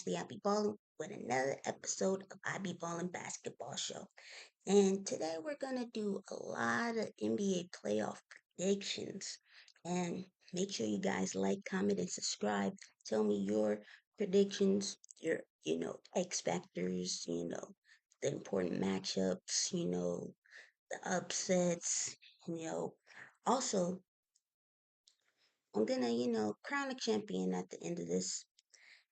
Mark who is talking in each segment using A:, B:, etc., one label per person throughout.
A: Ashley. I be ballin' with another episode of I Be Ballin' Basketball Show. And today we're gonna do a lot of NBA playoff predictions. And make sure you guys like, comment, and subscribe. Tell me your predictions, your X factors, the important matchups, the upsets, you know. Also, I'm gonna, crown a champion at the end of this.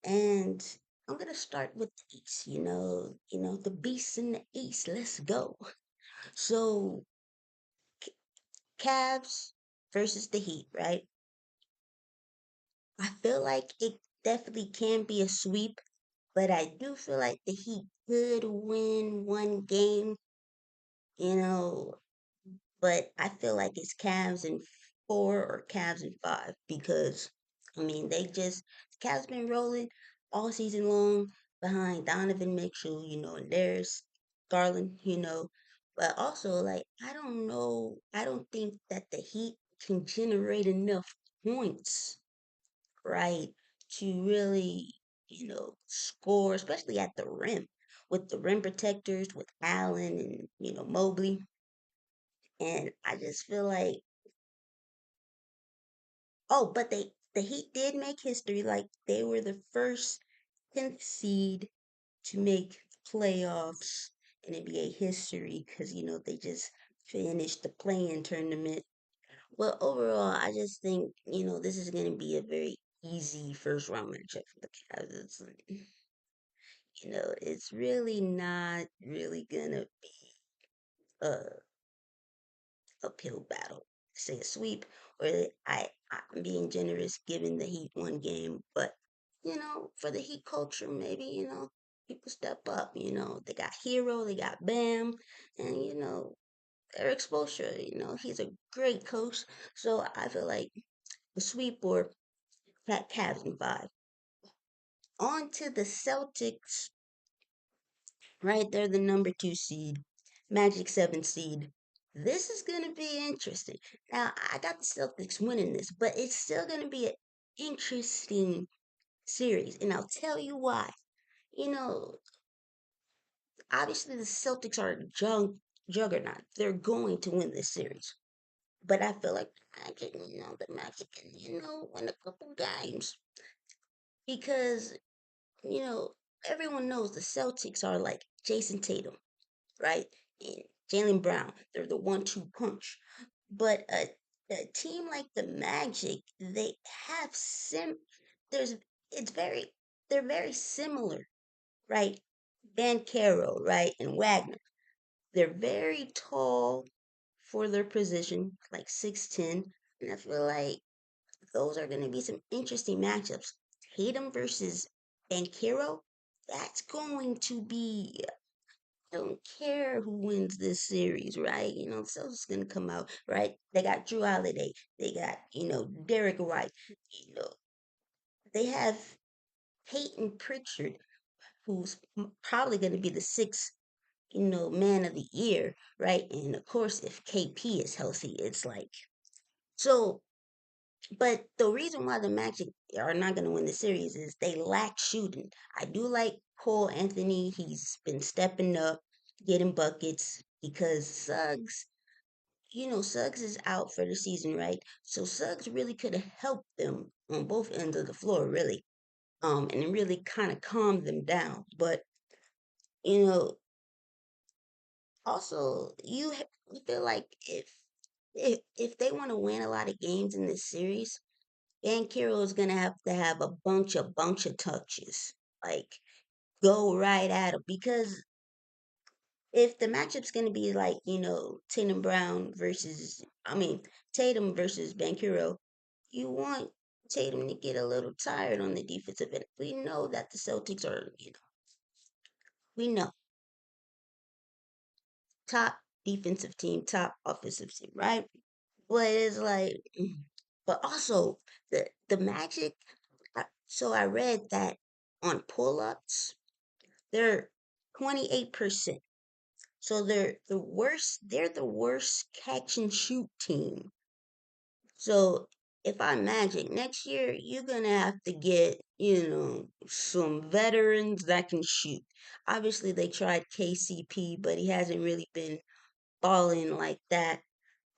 A: And I'm gonna start with the East, the beasts in the East. Let's go. So Cavs versus the Heat, right? I feel like it definitely can be a sweep, but I do feel like the Heat could win one game, you know, but I feel like it's Cavs in four or Cavs in five because the Cavs been rolling all season long behind Donovan Mitchell, and there's Garland, but also like I don't know, I don't think that the Heat can generate enough points, right, to really, score, especially at the rim with the rim protectors with Allen and Mobley. And I just feel like, oh, but the Heat did make history. Like they were the first 10th seed to make playoffs in NBA history because they just finished the play-in tournament. Well, overall, I just think this is going to be a very easy first round matchup for the Cavs. It's really not really gonna be a uphill battle. Say a sweep, or I'm being generous giving the Heat one game, but for the Heat culture, maybe people step up. They got Hero, they got Bam, and Eric Spoelstra. He's a great coach, so I feel like the sweep or Cavs in five. On to the Celtics, right? They're the number two seed, Magic seven seed. This is going to be interesting. Now, I got the Celtics winning this, but it's still going to be an interesting series. And I'll tell you why. You know, obviously the Celtics are a juggernaut. They're going to win this series. But I feel like the Magic can, win a couple games. Because, you know, everyone knows the Celtics are like Jason Tatum, right? And Jalen Brown. They're the one-two punch. But a team like the Magic, they have there's it's very they're very similar, right? Caro, right, and Wagner. They're very tall for their position, like 6'10", and I feel like those are going to be some interesting matchups. Tatum versus Caro, that's going to be, don't care who wins this series, right? The Celtics gonna come out, right? They got Drew Holiday, they got Derek White, you know they have Peyton Pritchard, who's probably gonna be the sixth, man of the year, right? And of course, if KP is healthy, it's like so. But the reason why the Magic are not going to win the series is they lack shooting. I do like Cole Anthony. He's been stepping up, getting buckets because Suggs is out for the season, right? So Suggs really could have helped them on both ends of the floor, really. And it really kind of calmed them down. But, you know, also you feel like if they want to win a lot of games in this series, Carroll is gonna have to have a bunch of touches, like go right at him. Because if the matchup's gonna be like Tatum versus Bankero, you want Tatum to get a little tired on the defensive end. We know that the Celtics are, we know top defensive team, top offensive team, right? But it's like, but also the Magic. So I read that on pull-ups, they're 28%. So they're the worst. They're the worst catch and shoot team. So if I'm Magic next year, you're gonna have to get, some veterans that can shoot. Obviously, they tried KCP, but he hasn't really been balling like that.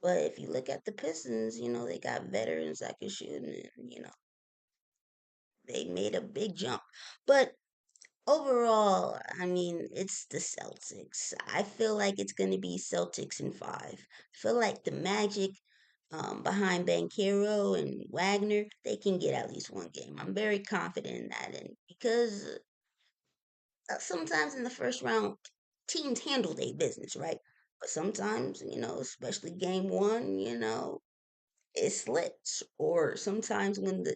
A: But if you look at the Pistons, they got veterans that can shoot, and they made a big jump. But overall, I mean, it's the Celtics. I feel like it's going to be Celtics in five. I feel like the Magic, behind Bankero and Wagner, they can get at least one game. I'm very confident in that. And because sometimes in the first round, teams handle their business, right? But sometimes, especially game one, it slips. Or sometimes when the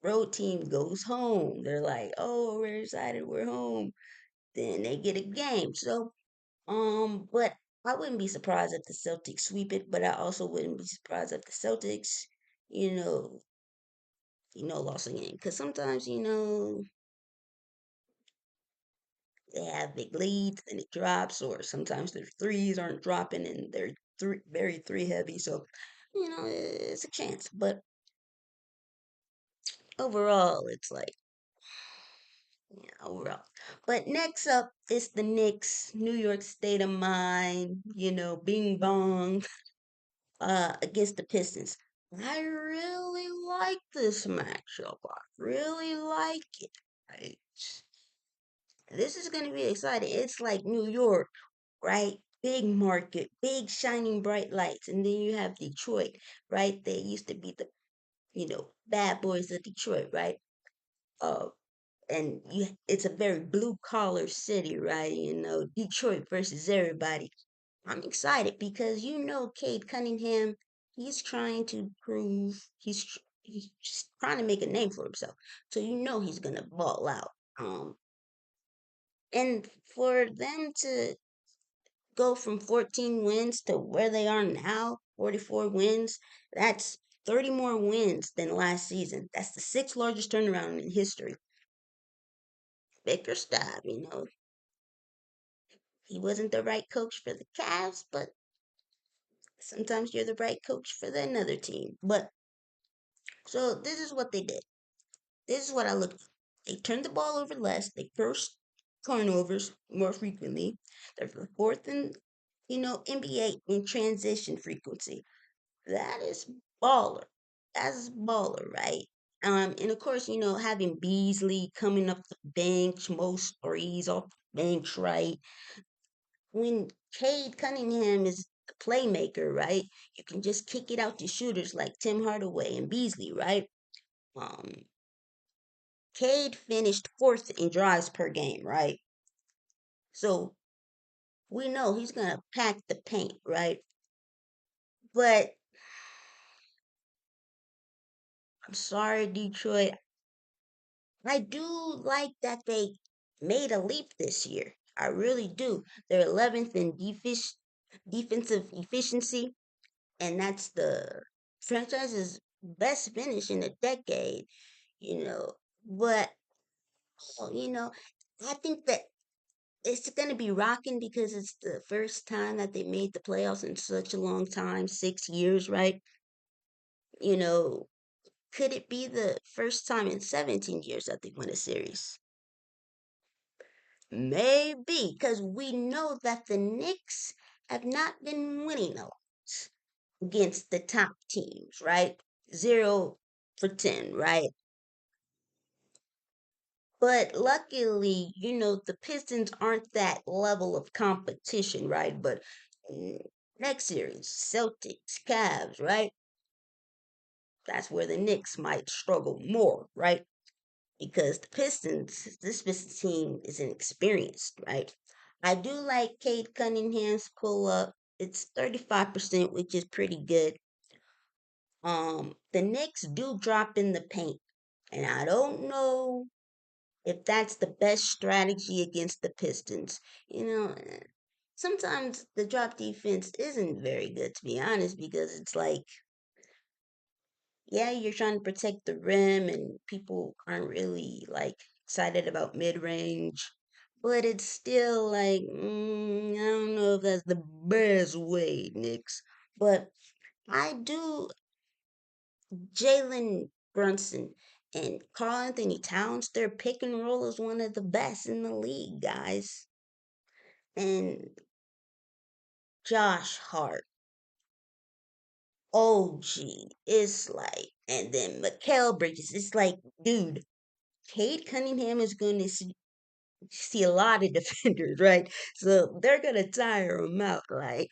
A: road team goes home, they're like, oh, we're excited, we're home, then they get a game. So, but I wouldn't be surprised if the Celtics sweep it, but I also wouldn't be surprised if the Celtics, you know, lost a game. Because sometimes, they have big leads and it drops, or sometimes their threes aren't dropping and they're very three heavy. So, it's a chance. But overall, it's like, yeah, overall. But next up is the Knicks, New York State of Mind, Bing Bong, against the Pistons. I really like this matchup. I really like it. Right? This is going to be exciting. It's like New York, right? Big market, big shining bright lights. And then you have Detroit, right? They used to be the, bad boys of Detroit, right? Uh, and it's a very blue collar city, right? Detroit versus everybody. I'm excited because Cade Cunningham, he's trying to prove he's just trying to make a name for himself. So he's gonna ball out. And for them to go from 14 wins to where they are now, 44 wins, that's 30 more wins than last season. That's the sixth largest turnaround in history. Bickerstaff, he wasn't the right coach for the Cavs, but sometimes you're the right coach for the another team. But so this is what they did. This is what I looked at. They turned the ball over less. They forced turnovers more frequently. They're the fourth in, NBA in transition frequency. That is baller. That's baller, right? And of course, having Beasley coming up the bench, most threes off the bench, right? When Cade Cunningham is the playmaker, right? You can just kick it out to shooters like Tim Hardaway and Beasley, right? Um, Cade finished fourth in drives per game, right? So we know he's gonna pack the paint, right? But I'm sorry, Detroit. I do like that they made a leap this year. I really do. They're 11th in defensive efficiency, and that's the franchise's best finish in a decade, you know. But, you know, I think that it's going to be rocking because it's the first time that they made the playoffs in such a long time, 6 years, right? You know, could it be the first time in 17 years that they win a series? Maybe, because we know that the Knicks have not been winning a lot against the top teams, right? 0 for 10, right? But luckily, the Pistons aren't that level of competition, right? But mm, next series, Celtics, Cavs, right? That's where the Knicks might struggle more, right? Because this Pistons team is inexperienced, right? I do like Cade Cunningham's pull up. It's 35%, which is pretty good. The Knicks do drop in the paint, and I don't know if that's the best strategy against the Pistons. Sometimes the drop defense isn't very good, to be honest, because it's like, yeah, you're trying to protect the rim, and people aren't really like excited about mid range, but it's still like, I don't know if that's the best way, Knicks. But I do. Jalen Brunson and Carl Anthony Towns, their pick and roll is one of the best in the league, guys. And Josh Hart, OG, it's like, and then Mikael Bridges, it's like, dude, Cade Cunningham is going to see a lot of defenders, right? So they're going to tire him out. Like,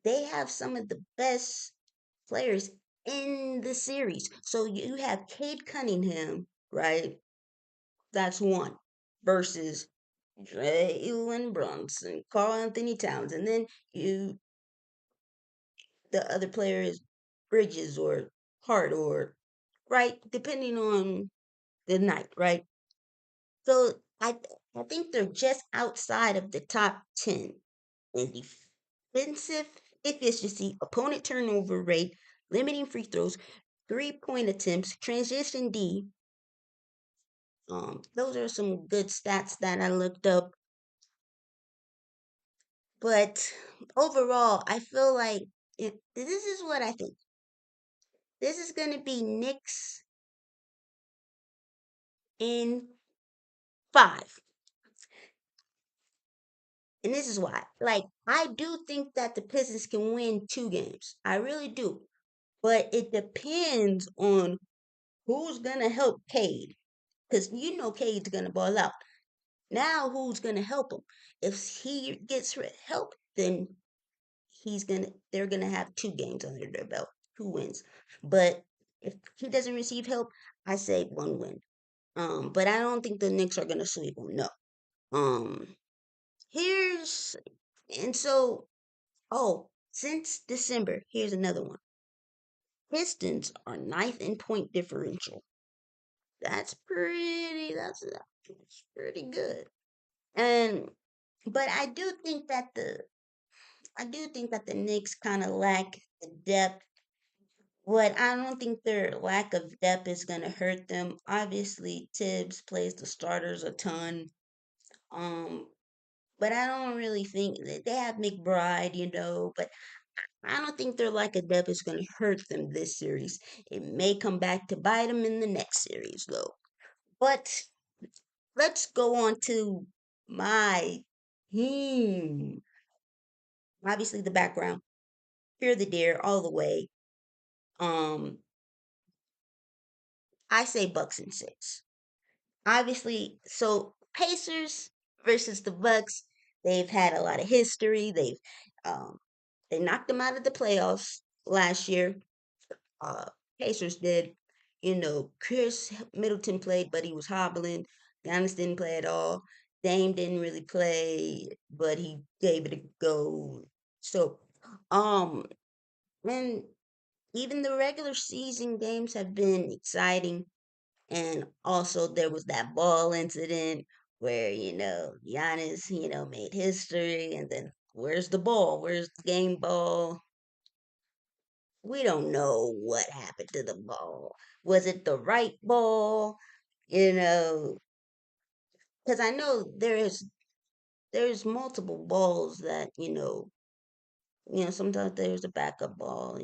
A: they have some of the best players in the series. So you have Cade Cunningham, right? That's one versus Jalen Brunson, Carl Anthony Towns, and then you the other player is Bridges or Hart or right, depending on the night, right? So I think they're just outside of the top 10 in defensive efficiency, opponent turnover rate, limiting free throws, 3-point attempts, transition D. Those are some good stats that I looked up. But overall, I feel like this is what I think. This is going to be Knicks in 5. And this is why. Like, I do think that the Pistons can win 2 games. I really do. But it depends on who's going to help Cade. Because you know Cade's going to ball out. Now, who's going to help him? If he gets help, then they're gonna have 2 games under their belt, 2 wins. But if he doesn't receive help, I say 1 win. But I don't think the Knicks are gonna sweep him. No. Um, here's and so since December, here's another one. Pistons are ninth in point differential. That's pretty good. And but I do think that the Knicks kind of lack the depth. But I don't think their lack of depth is going to hurt them. Obviously, Tibbs plays the starters a ton. Um, but I don't really think that they have McBride, but I don't think their lack of depth is going to hurt them this series. It may come back to bite them in the next series, though. But let's go on to my team. Obviously, the background. Fear the Dare all the way. Um, I say Bucks in 6. Obviously, so Pacers versus the Bucks, they've had a lot of history. Um they knocked them out of the playoffs last year. Uh Pacers did. Chris Middleton played, but he was hobbling. Giannis didn't play at all. Dame didn't really play, but he gave it a go. So, um, and even the regular season games have been exciting. And also there was that ball incident where, Giannis, made history and then where's the ball? Where's the game ball? We don't know what happened to the ball. Was it the right ball? You know, because I know there's multiple balls that, sometimes there's a backup ball,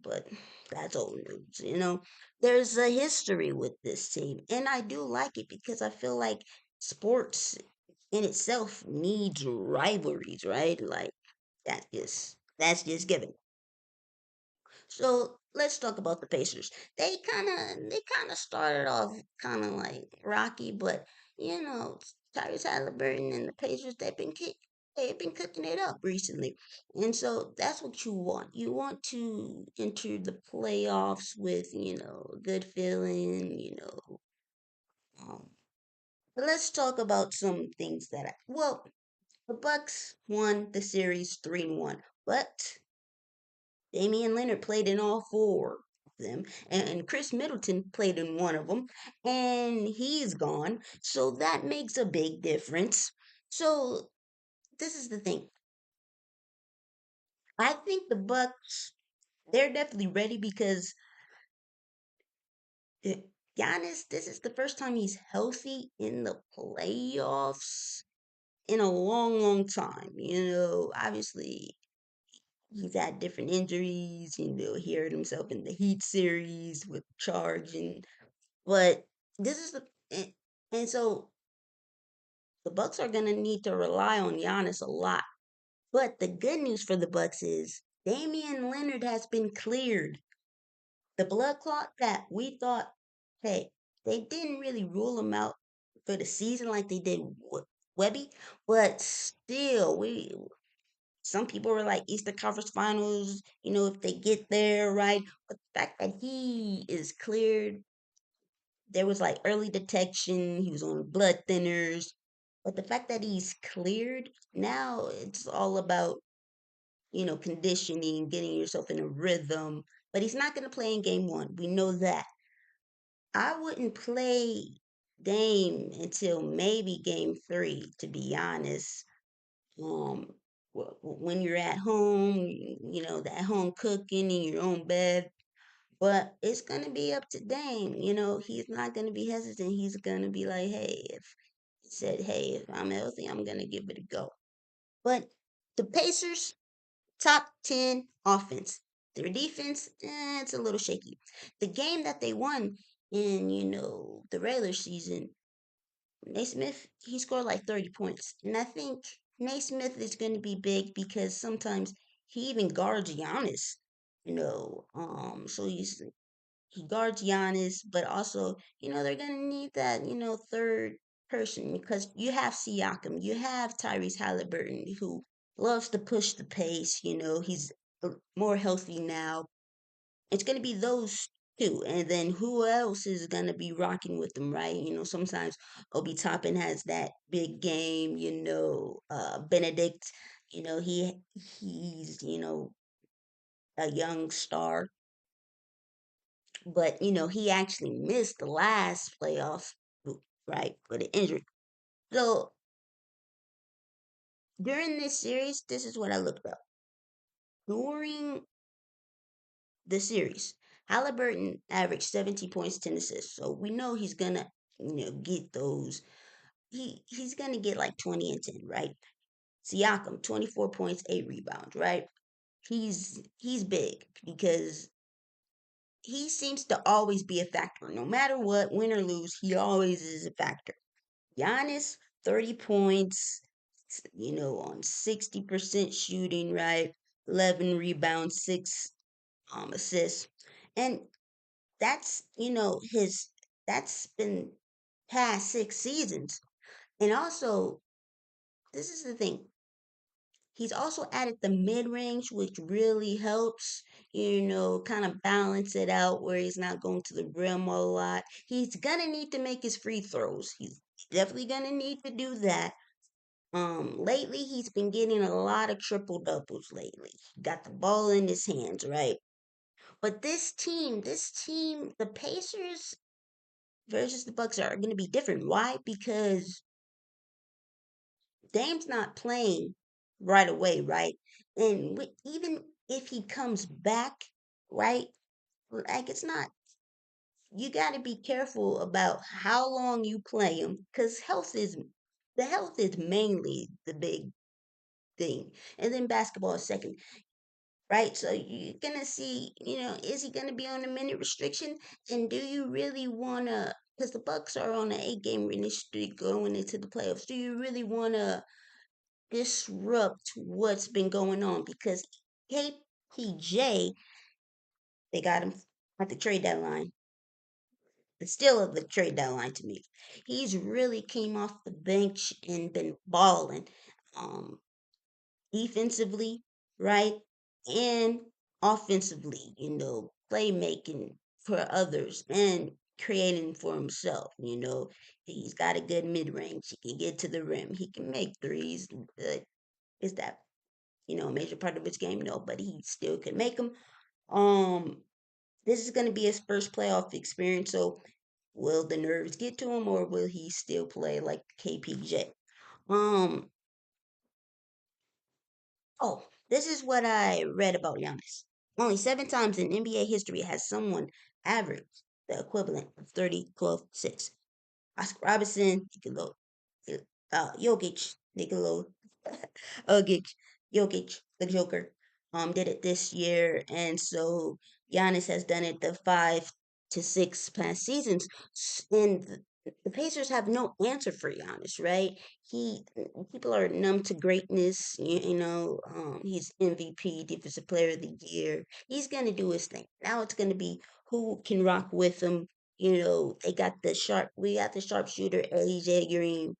A: but that's old news. There's a history with this team, and I do like it because I feel like sports in itself needs rivalries, right? Like that's just given. So let's talk about the Pacers. They kind of started off kind of like rocky, but Tyrese Halliburton and the Pacers they've been cooking it up recently, and so that's what you want. You want to enter the playoffs with a good feeling. Um, but let's talk about some things the Bucks won the series 3-1, but Damian Leonard played in all four of them, and Chris Middleton played in one of them, and he's gone. So that makes a big difference. So this is the thing. I think the Bucks they're definitely ready because uh, Giannis, this is the first time he's healthy in the playoffs in a long, long time. Obviously he's had different injuries. He hurt himself in the Heat series with charge, but this is and so the Bucks are gonna need to rely on Giannis a lot. But the good news for the Bucks is Damian Leonard has been cleared. The blood clot that we thought, hey, they didn't really rule him out for the season like they did Webby, but still, we some people were like Eastern Conference Finals, if they get there, right? But the fact that he is cleared, there was like early detection, he was on blood thinners. But the fact that he's cleared, now it's all about, conditioning, getting yourself in a rhythm. But he's not going to play in game one. We know that. I wouldn't play Dame until maybe game three, to be honest. Um, when you're at home, that home cooking in your own bed. But it's gonna be up to Dame. He's not gonna be hesitant. He's gonna be like, hey, if he said, hey, if I'm healthy, I'm gonna give it a go. But the Pacers, top 10 offense. Their defense, it's a little shaky. The game that they won in, the regular season, Naismith, he scored like 30 points. And I think Naismith is going to be big because sometimes he even guards Giannis, so he guards Giannis, but also, they're going to need that, third person because you have Siakam, you have Tyrese Halliburton who loves to push the pace, he's more healthy now. It's going to be those two. And then who else is going to be rocking with them, right? Sometimes Obi Toppin has that big game, Benedict, he's, a young star, but, he actually missed the last playoffs, right, for the injury. So during this series, this is what I looked up. During the series, Halliburton averaged 17 points, 10 assists. So we know he's gonna, get those. He's gonna get like 20 and 10, right? Siakam, 24 points, 8 rebounds, right? He's big because he seems to always be a factor. No matter what, win or lose, he always is a factor. Giannis, 30 points, on 60% shooting, right? 11 rebounds, 6 assists. And that's, that's been past 6 seasons. And also, this is the thing. He's also added the mid range, which really helps, kind of balance it out where he's not going to the rim a lot. He's gonna need to make his free throws. He's definitely gonna need to do that. Lately he's been getting a lot of triple doubles lately. He got the ball in his hands, right? But this team, the Pacers versus the Bucks are going to be different. Why? Because Dame's not playing right away, right? And even if he comes back, right? Like it's not. You got to be careful about how long you play him, because health is mainly the big thing, and then basketball is second, right? So you're gonna see, is he gonna be on a minute restriction, and do you really wanna? Because the Bucks are on an 8 game winning streak going into the playoffs. Do you really wanna disrupt what's been going on? Because KPJ, they got him at the trade deadline. It's still at the trade deadline to me. He's really came off the bench and been balling. Um, Defensively, right? And offensively, playmaking for others and creating for himself. He's got a good mid range. He can get to the rim. He can make threes. Is that, a major part of his game? No, but he still can make them. Um, this is going to be his first playoff experience. So, will the nerves get to him, or will he still play like KPJ? Um, Oh, this is what I read about Giannis. Only 7 times in NBA history has someone averaged the equivalent of 30, 12, 6. Oscar Robertson, Nikola, Jokic, Nikola, Jokic, Jokic, the Joker. did it this year, and so Giannis has done it the 5 to 6 past seasons. And the Pacers have no answer for Giannis, right? He People are numb to greatness. He's MVP, Defensive Player of the Year. He's gonna do his thing. Now it's gonna be who can rock with him. We got the sharpshooter AJ Green,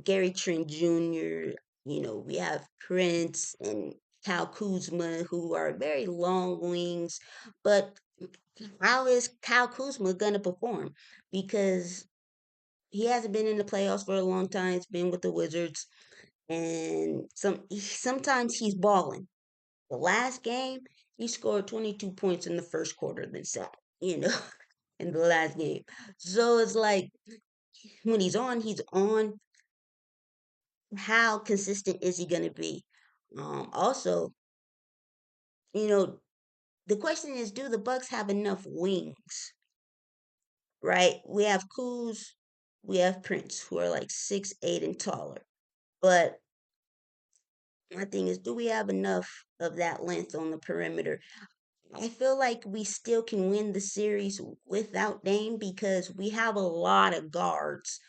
A: Gary Trent Jr., we have Prince and Kyle Kuzma, who are very long wings. But how is Kyle Kuzma going to perform? Because he hasn't been in the playoffs for a long time. He's been with the Wizards. And sometimes he's balling. The last game, he scored 22 points in the first quarter, then sat, you know, in the last game. So it's like when he's on. How consistent is he going to be? Also, you know, the question is, do the Bucks have enough wings? Right? We have Kuz, we have Prince, who are like 6'8" and taller. But my thing is, do we have enough of that length on the perimeter? I feel like we still can win the series without Dame because we have a lot of guards.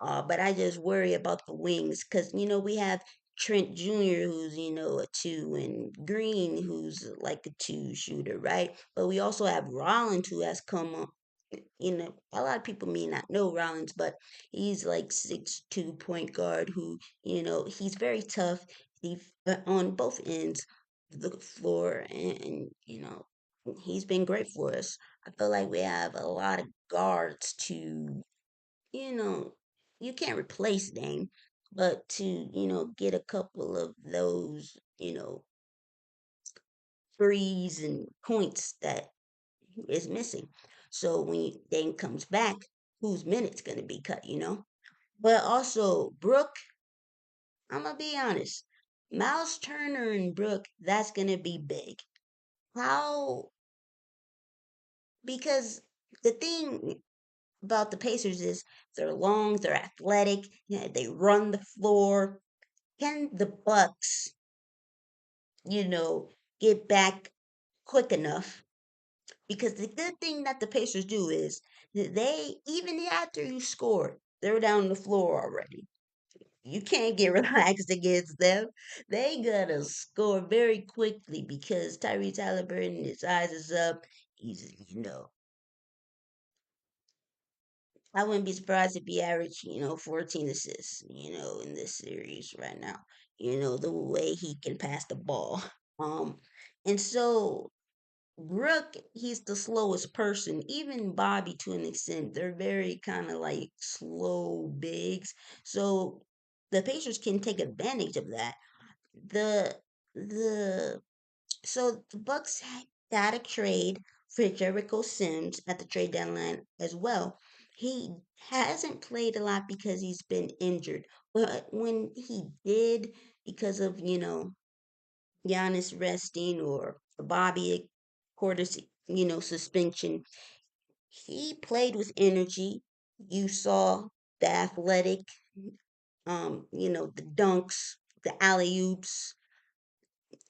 A: But I just worry about the wings because, we have Trent Jr., who's, a two, and Green, who's like a two shooter, right? But we also have Rollins, who has come up. A lot of people may not know Rollins, but he's like 6'2" point guard who, he's very tough. On both ends of the floor, and, he's been great for us. I feel like we have a lot of guards to, you know, you can't replace Dame, but to, get a couple of those, threes and points that is missing. So when Dame comes back, whose minutes gonna be cut? But also Brooke, I'm gonna be honest, Miles Turner and Brooke, that's gonna be big. How? Because the thing about the Pacers is they're long, they're athletic, they run the floor. Can the Bucks, you know, get back quick enough? Because the good thing that the Pacers do is that they, even after you score, they're down the floor already. You can't get relaxed against them. They gotta score very quickly because Tyrese Halliburton, his eyes is up. He's, I wouldn't be surprised if he averaged, 14 assists, in this series right now. The way he can pass the ball. Um, and so Brooke, he's the slowest person. Even Bobby, to an extent, they're very kind of like slow bigs. So the Pacers can take advantage of that. The the the Bucks got a trade for Jericho Sims at the trade deadline as well. He hasn't played a lot because he's been injured, but when he did, because of Giannis resting or Bobby Porter's suspension, he played with energy. You saw the athletic, the dunks, the alley oops,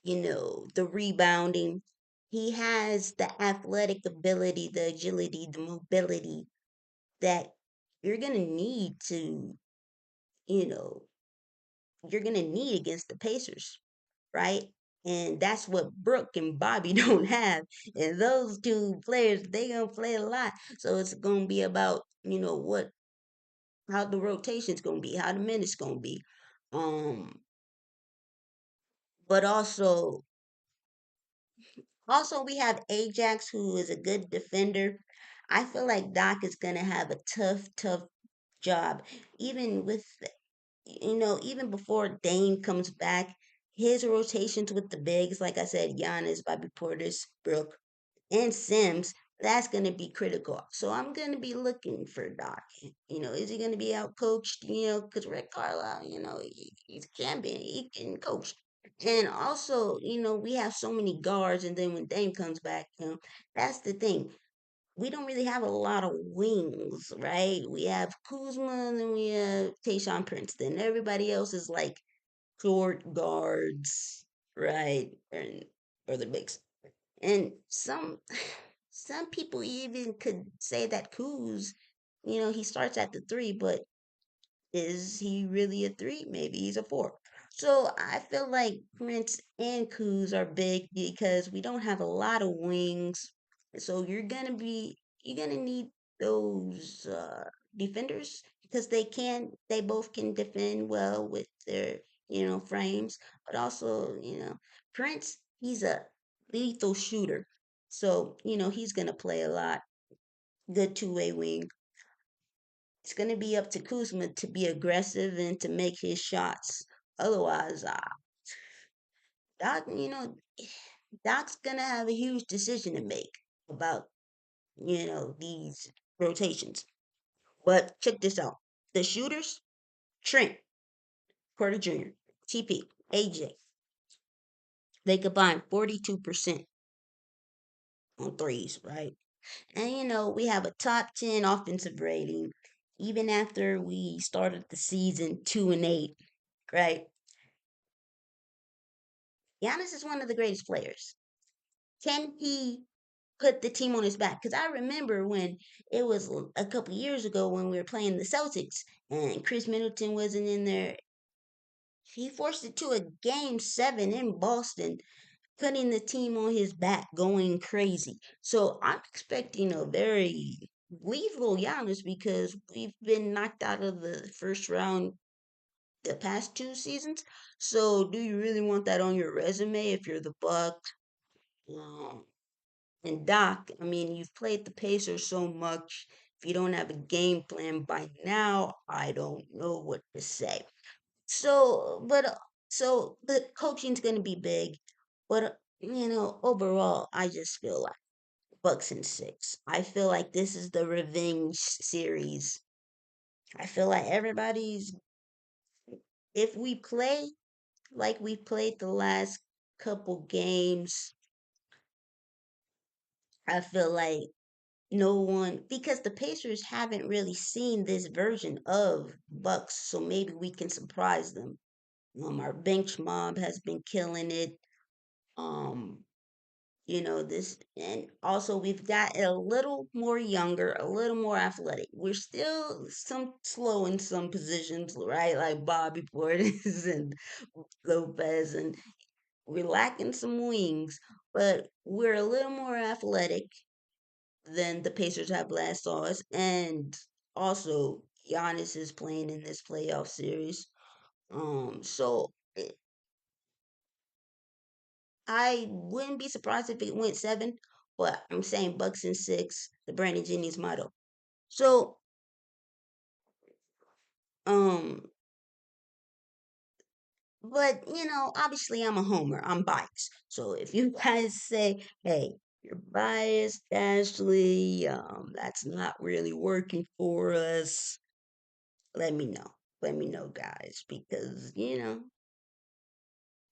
A: the rebounding. He has the athletic ability, the agility, the mobility that you're going to need to, you know, you're going to need against the Pacers, right? And that's what Brooke and Bobby don't have. And those two players, they going to play a lot. So it's going to be about, how the rotation's going to be, how the minutes going to be. Um, but also, we have Ajax, who is a good defender. I feel like Doc is going to have a tough, tough job. Even with, even before Dame comes back, his rotations with the bigs, like I said, Giannis, Bobby Portis, Brooke, and Sims, that's going to be critical. So I'm going to be looking for Doc. Is he going to be out coached? Because Rick Carlisle, he's champion. He can coach. And also, we have so many guards, and then when Dame comes back, that's the thing. We don't really have a lot of wings, right? We have Kuzma, and then we have Tayshaun Prince. Then everybody else is like short guards. right? And or the Knicks. And some people even could say that Kuz, he starts at the three, but is he really a three? Maybe he's a four. So I feel like Prince and Kuz are big because we don't have a lot of wings. So you're gonna need those defenders because they both can defend well with their frames, but also Prince, he's a lethal shooter. So he's gonna play a lot. Good two-way wing. It's going to be up to Kuzma to be aggressive and to make his shots. Otherwise, Doc, Doc's going to have a huge decision to make about, these rotations. But check this out. The shooters, Trent, Porter Jr., TP, AJ, they combine 42% on threes, right? And, we have a top 10 offensive rating even after we started the season 2-8, right? Giannis is one of the greatest players. Can he put the team on his back? Because I remember when it was a couple years ago when we were playing the Celtics and Chris Middleton wasn't in there. He forced it to a game 7 in Boston, putting the team on his back, going crazy. So I'm expecting a very lethal Giannis because we've been knocked out of the first round the past 2 seasons. So do you really want that on your resume if you're the Bucks? Um, and Doc, I mean, you've played the Pacers so much. If you don't have a game plan by now, I don't know what to say. So the coaching's going to be big, but overall, I just feel like Bucks in 6. I feel like this is the revenge series. I feel like everybody's if we play like we played the last couple games, I feel like no one because the Pacers haven't really seen this version of Bucks, so maybe we can surprise them. Our bench mob has been killing it. Um, this, and also we've got a little more younger, a little more athletic. We're still some slow in some positions, right? Like Bobby Portis and Lopez, and we're lacking some wings, but we're a little more athletic than the Pacers have last saw us. And also, Giannis is playing in this playoff series. So I wouldn't be surprised if it went 7, but I'm saying Bucks in 6, the Brandon Jennings motto. So, um, but obviously I'm a homer. I'm biased. So if you guys say, hey, you're biased, Ashley, that's not really working for us, let me know. Let me know, guys, because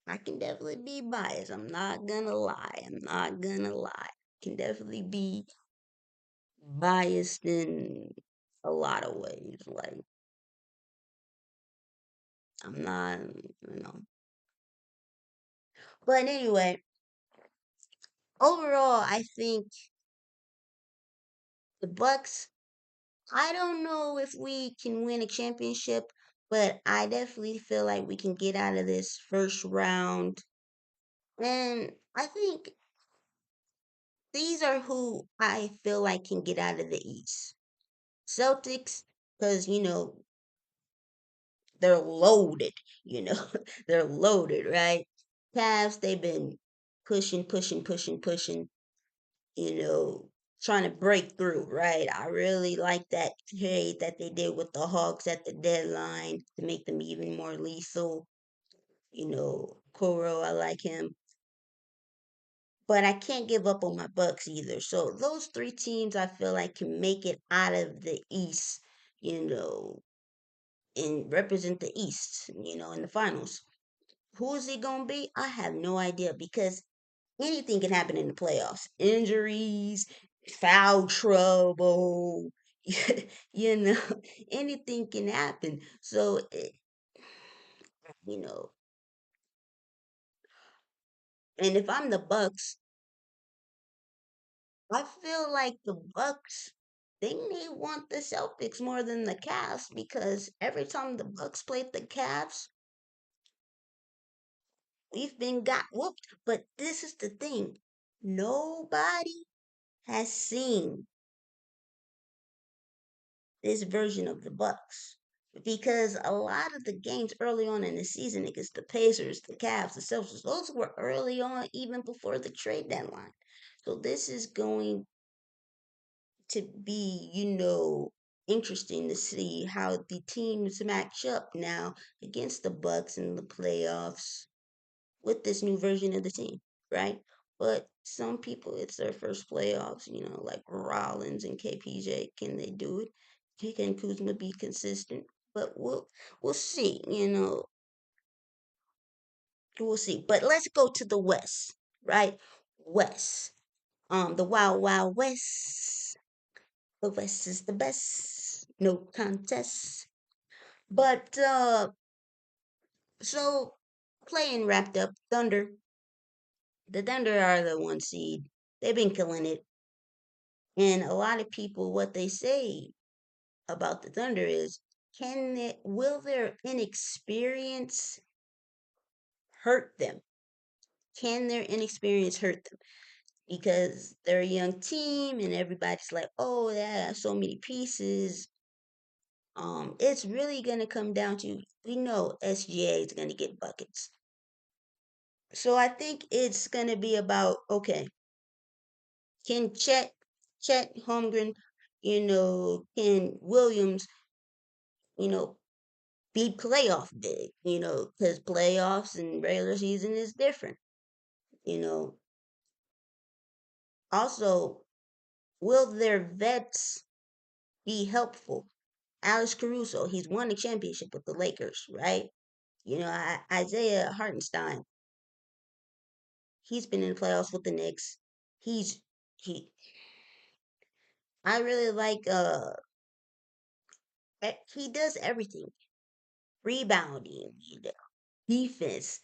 A: I can definitely be biased. I'm not gonna lie. I'm not gonna lie. Can definitely be biased in a lot of ways. Like I'm not, you know. But anyway, overall, I think the Bucks. I don't know if we can win a championship, but I definitely feel like we can get out of this first round. And I think these are who I feel like can get out of the East. Celtics, because they're loaded, you know, they're loaded, right? Cavs, they've been pushing, pushing, pushing, pushing, you know, trying to break through, right? I really like that trade that they did with the Hawks at the deadline to make them even more lethal. Koro, I like him. But I can't give up on my Bucks either. So those three teams I feel like can make it out of the East, you know, and represent the East, in the finals. Who is it gonna be? I have no idea because anything can happen in the playoffs. Injuries, foul trouble, you know, anything can happen. So, you know, And if I'm the Bucks, I feel like the Bucks they may want the Celtics more than the Cavs because every time the Bucks played the Cavs, we've been got whooped. But this is the thing. Nobody has seen this version of the Bucks. Because a lot of the games early on in the season against the Pacers, the Cavs, the Celtics, those were early on, even before the trade deadline. So this is going to be, interesting to see how the teams match up now against the Bucks in the playoffs with this new version of the team, right? But some people, it's their first playoffs, like Rollins and KPJ. Can they do it? Can Kuzma be consistent? But we'll see, we'll see. But let's go to the West, right? West. The Wild Wild West. The West is the best. No contest. But so playing wrapped up. Thunder. The Thunder are the one seed. They've been killing it. And a lot of people, what they say about the Thunder is, will their inexperience hurt them? Can their inexperience hurt them? Because they're a young team and everybody's like, oh, they have so many pieces. It's really gonna come down to we know SGA is gonna get buckets. So I think it's gonna be about okay, can Chet Holmgren, can Williams, you know, be playoff big, because playoffs and regular season is different, you know. Also, will their vets be helpful? Alex Caruso, he's won a championship with the Lakers, right? Isaiah Hartenstein, he's been in the playoffs with the Knicks. He's he. I really like he does everything, rebounding, defense.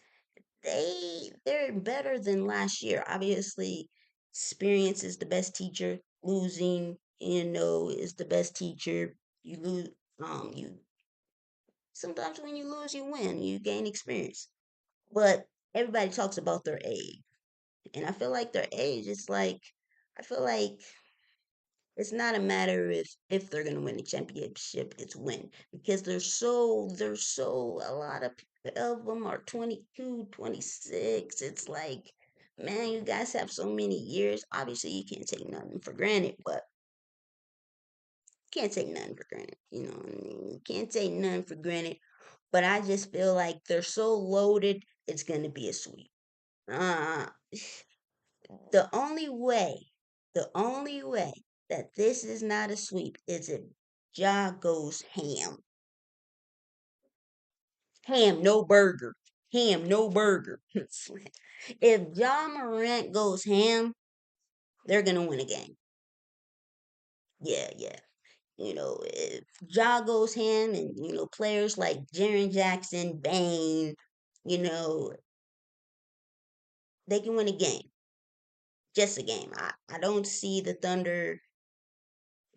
A: They're better than last year. Obviously, experience is the best teacher. Losing, is the best teacher. You lose, you sometimes when you lose, you win. You gain experience. But everybody talks about their age, and I feel like their age is like, I feel like it's not a matter if they're gonna win the championship, it's when because they're so a lot of them are 22, 26. It's like, man, you guys have so many years. Obviously, you can't take nothing for granted, but you can't take nothing for granted. You know what I mean? You can't take nothing for granted. But I just feel like they're so loaded, it's gonna be a sweep. Uh, The only way, the only way that this is not a sweep is if Ja goes ham. Ham, no burger. Ham, no burger. If Ja Morant goes ham, they're going to win a game. Yeah, yeah. If Ja goes ham and, players like Jaren Jackson, Bane, you know, they can win a game. Just a game. I don't see the Thunder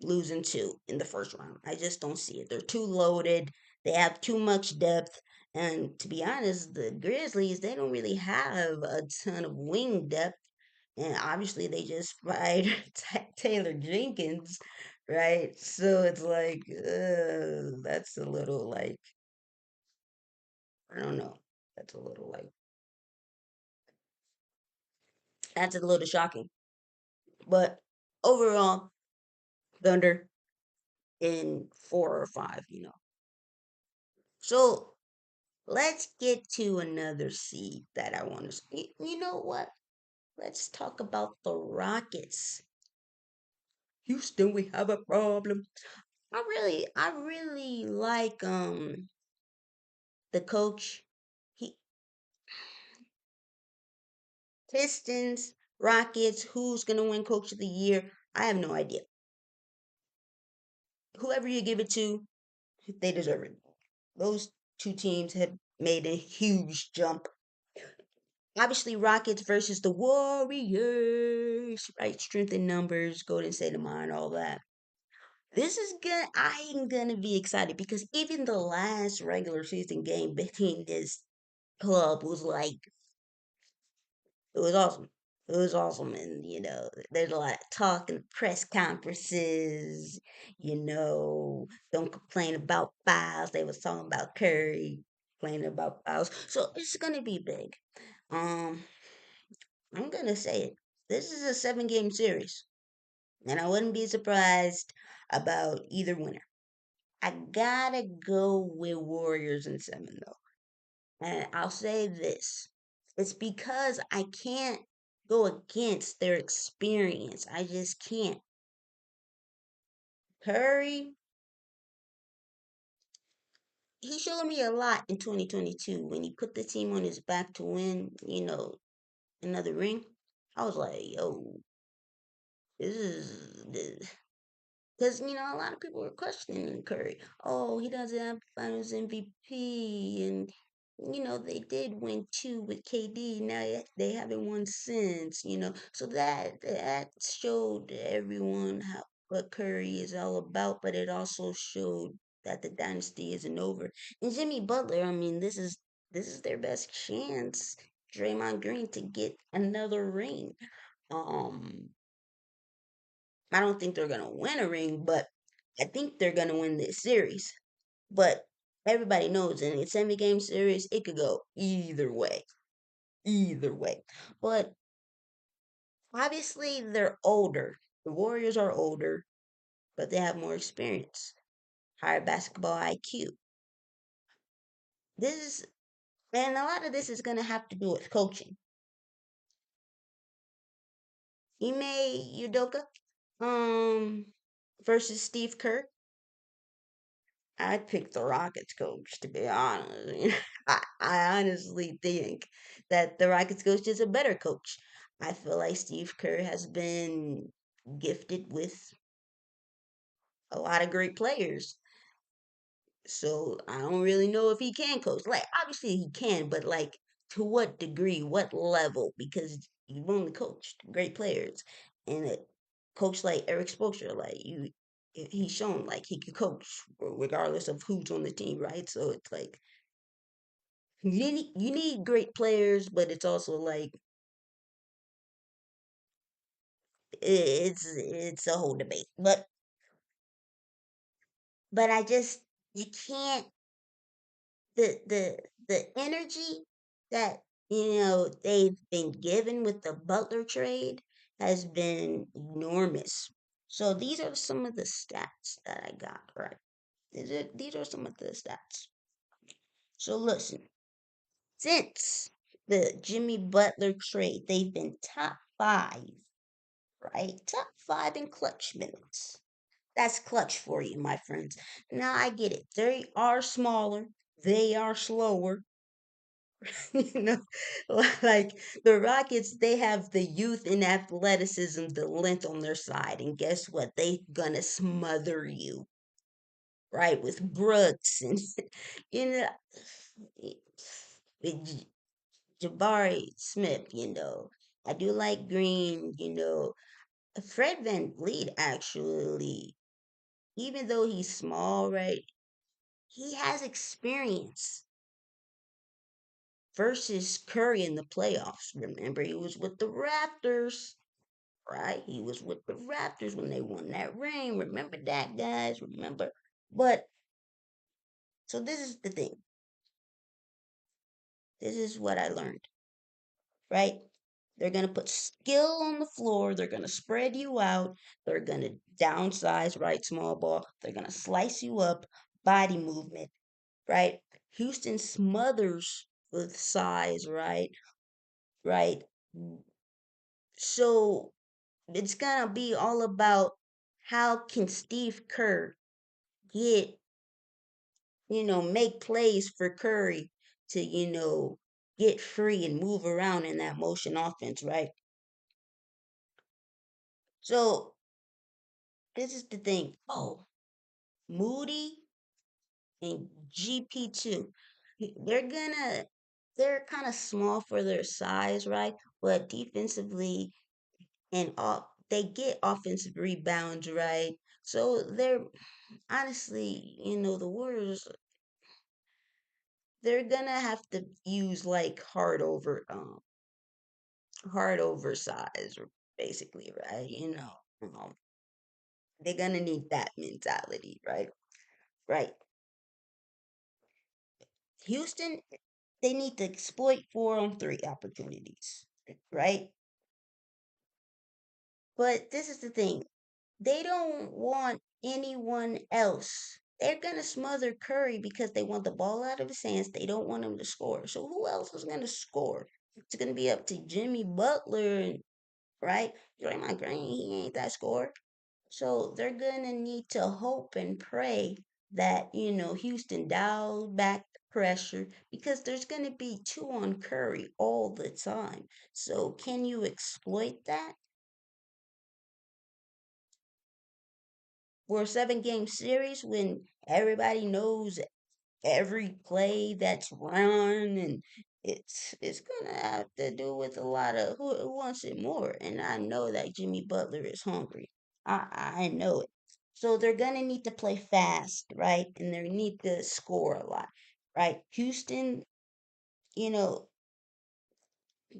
A: losing two in the first round. I just don't see it. They're too loaded. They have too much depth. And to be honest, the Grizzlies, they don't really have a ton of wing depth. And obviously, they just fired Taylor Jenkins, right? So it's like, that's a little like, I don't know. That's a little like, that's a little shocking. But overall, Thunder in 4 or 5. So let's get to another seed that I want to. You know what? Let's talk about the Rockets. Houston, we have a problem. I really like the coach. He Pistons, Rockets. Who's gonna win Coach of the Year? I have no idea. Whoever you give it to, they deserve it. Those two teams have made a huge jump Obviously, Rockets versus the Warriors, right? Strength in numbers, Golden State of Mind, all that. This is good. I am gonna be excited because even the last regular season game between this club was like it was awesome. It was awesome, and there's a lot of talk in press conferences. Don't complain about fouls. They was talking about Curry complaining about fouls, so it's gonna be big. Um, I'm gonna say it. This is a 7 game series, and I wouldn't be surprised about either winner. I gotta go with Warriors in 7 though. And I'll say this. It's because I can't go against their experience. I just can't. Curry, he showed me a lot in 2022 when he put the team on his back to win, another ring. I was like, yo, this is this. Because, a lot of people were questioning Curry. Oh, he doesn't have finals MVP. And, they did win two with KD. Now they haven't won since. So that showed everyone what Curry is all about. But it also showed that the dynasty isn't over. And Jimmy Butler, I mean, this is their best chance, Draymond Green, to get another ring. Um, I don't think they're gonna win a ring, but I think they're gonna win this series. But everybody knows in a 7 game series, it could go either way. Either way. But obviously they're older. The Warriors are older, but they have more experience, higher basketball IQ. This is and a lot of this is gonna have to do with coaching. Ime Udoka, um, versus Steve Kerr. I'd pick the Rockets coach, to be honest. I honestly think that the Rockets coach is a better coach. I feel like Steve Kerr has been gifted with a lot of great players. So I don't really know if he can coach. Like, obviously he can, but like, to what degree, what level? Because you've only coached great players. And a coach like Eric Spoelstra, like, he's shown like he could coach regardless of who's on the team, right? So it's like you need great players, but it's also like it's a whole debate. But I just you can't the energy that they've been given with the Butler trade has been enormous. So these are some of the stats that I got, right? These are some of the stats. So listen, since the Jimmy Butler trade, they've been top five, right? Top five in clutch minutes. That's clutch for you, my friends. Now I get it. They are smaller. They are slower. you know, like the Rockets, they have the youth and athleticism, the length on their side. And guess what? They gonna smother you, right? With Brooks and you know with Jabari Smith. I do like Green. Fred Van Vliet actually, even though he's small, right? He has experience versus Curry in the playoffs. Remember, he was with the Raptors, right? He was with the Raptors when they won that ring. Remember that, guys? Remember? But so this is the thing. This is what I learned, right? They're going to put skill on the floor. They're going to spread you out. They're going to downsize, right? Small ball. They're going to slice you up. Body movement, right? Houston smothers with size, right? Right. So it's going to be all about how can Steve Kerr get, make plays for Curry to, get free and move around in that motion offense, right? So this is the thing. Oh, Moody and GP2. They're gonna they're kind of small for their size, right? But defensively and they get offensive rebounds, right? So they're honestly, the Warriors, they're gonna have to use like hard over size, basically, right? They're gonna need that mentality, right? Right. Houston, they need to exploit 4-on-3 opportunities, right? But this is the thing. They don't want anyone else. They're gonna smother Curry because they want the ball out of his hands. They don't want him to score. So who else is gonna score? It's gonna be up to Jimmy Butler, and right? Draymond Green, he ain't that scorer. So they're gonna need to hope and pray that Houston dials back the pressure because there's gonna be two on Curry all the time. So can you exploit that for a 7-game series when everybody knows every play that's run, and it's gonna have to do with a lot of who wants it more. And I know that Jimmy Butler is hungry. I know it. So they're gonna need to play fast, right? And they need to score a lot, right? Houston, you know,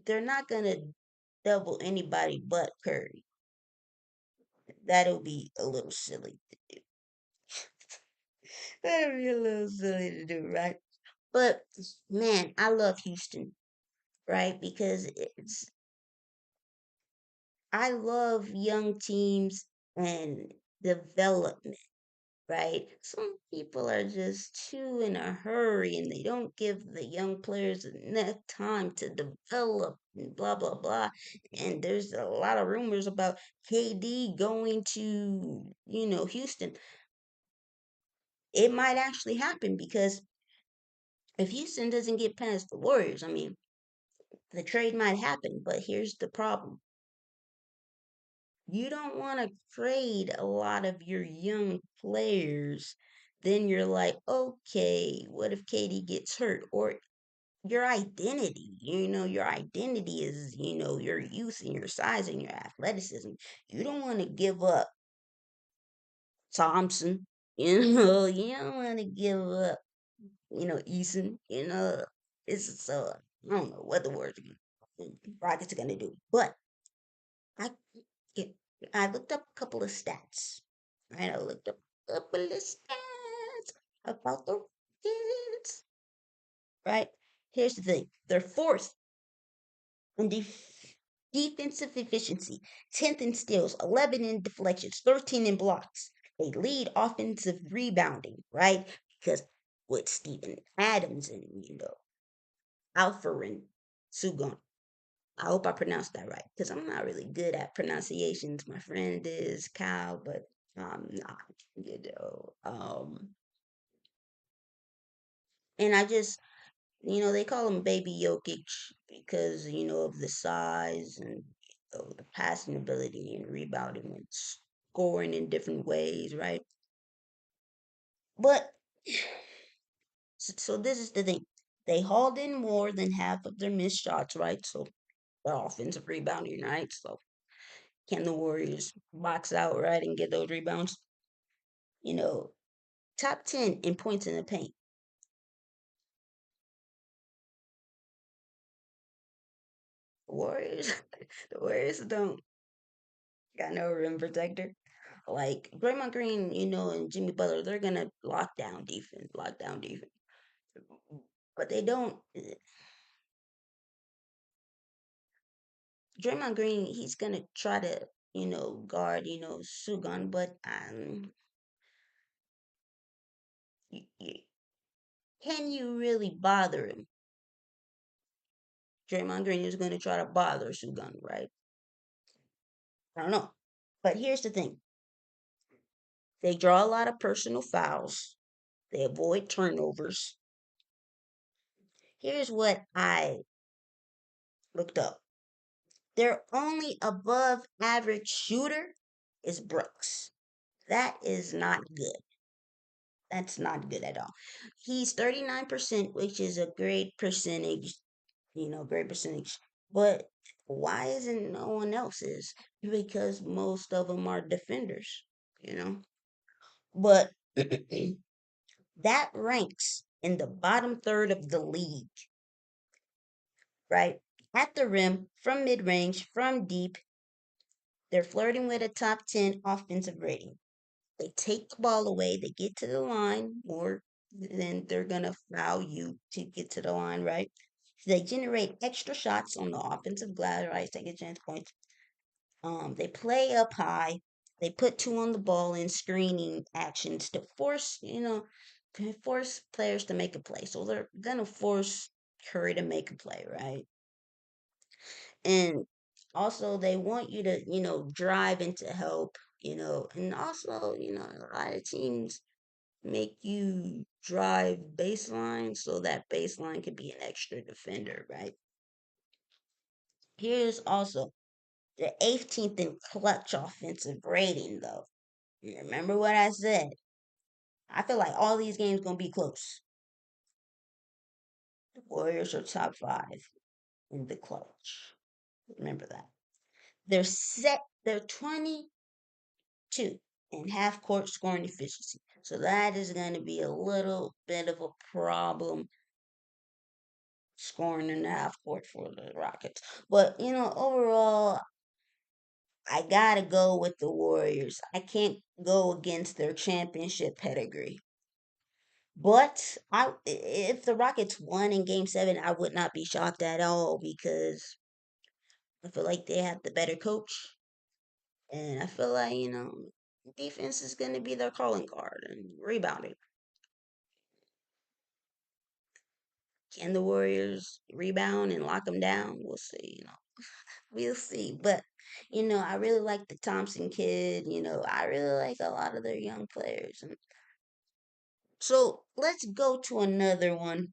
A: they're not gonna double anybody but Curry. That'll be a little silly to do. That'll be a little silly to do, right? But man, I love Houston, right? Because I love young teams and development, right? Some people are just too in a hurry and they don't give the young players enough time to develop and blah blah blah. And there's a lot of rumors about KD going to, Houston. It might actually happen because if Houston doesn't get past the Warriors, I mean, the trade might happen, but here's the problem. You don't want to trade a lot of your young players. Then you're like, okay, what if Katie gets hurt? Or your identity, your identity is, your youth and your size and your athleticism. You don't want to give up Thompson, you don't want to give up, Eason, it's so, I don't know what the words Rockets are going to do. But I it, I looked up a couple of stats. Right, I looked up a couple of stats about the Rockets. Right, here's the thing: they're fourth in defensive efficiency, 10th in steals, 11 in deflections, 13 in blocks. They lead offensive rebounding, right? Because with Steven Adams and Alfred Sugon, I hope I pronounced that right because I'm not really good at pronunciations. My friend is Kyle, but I'm not, and I just, they call him Baby Jokic because, of the size and the passing ability and rebounding and scoring in different ways, right? But, so this is the thing. They hauled in more than half of their missed shots, right? So, the offensive rebounding, right? So, can the Warriors box out, right, and get those rebounds? You know, top 10 in points in the paint. Warriors, the Warriors don't got no rim protector. Like Draymond Green, and Jimmy Butler, they're gonna lock down defense. But they don't. Draymond Green, he's gonna try to, guard, Sugan, but can you really bother him? Draymond Green is gonna try to bother Sugan, right? I don't know. But here's the thing: they draw a lot of personal fouls. They avoid turnovers. Here's what I looked up. Their only above average shooter is Brooks. That is not good. That's not good at all. He's 39%, which is a great percentage. great percentage. But why isn't no one else's? Because most of them are defenders, you know. But that ranks in the bottom third of the league, right? At the rim, from mid range, from deep, they're flirting with a top 10 offensive rating. They take the ball away, they get to the line more than they're going to foul you to get to the line, right? They generate extra shots on the offensive glass, right? Take a chance points. They play up high. They put two on the ball in screening actions to force players to make a play. So they're gonna force Curry to make a play, right? And also they want you to, drive into help, and also, a lot of teams make you drive baseline so that baseline could be an extra defender, right? Here's also the 18th in clutch offensive rating, though. Remember what I said? I feel like all these games gonna be close. The Warriors are top five in the clutch. Remember that. They're 22 in half court scoring efficiency. So that is gonna be a little bit of a problem scoring in the half court for the Rockets. But overall, I gotta go with the Warriors. I can't go against their championship pedigree. But if the Rockets won in Game 7, I would not be shocked at all because I feel like they have the better coach. And I feel like, defense is going to be their calling card and rebounding. Can the Warriors rebound and lock them down? We'll see, We'll see. But, I really like the Thompson kid. I really like a lot of their young players. And so let's go to another one.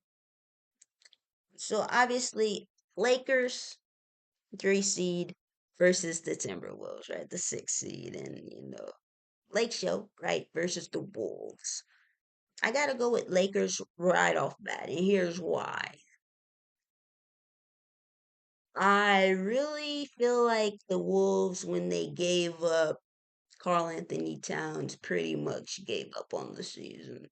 A: So obviously, Lakers 3 seed versus the Timberwolves, right? The 6 seed, and Lake Show, right, versus the Wolves. I gotta go with Lakers right off bat, and here's why. I really feel like the Wolves, when they gave up Carl Anthony Towns, pretty much gave up on the season.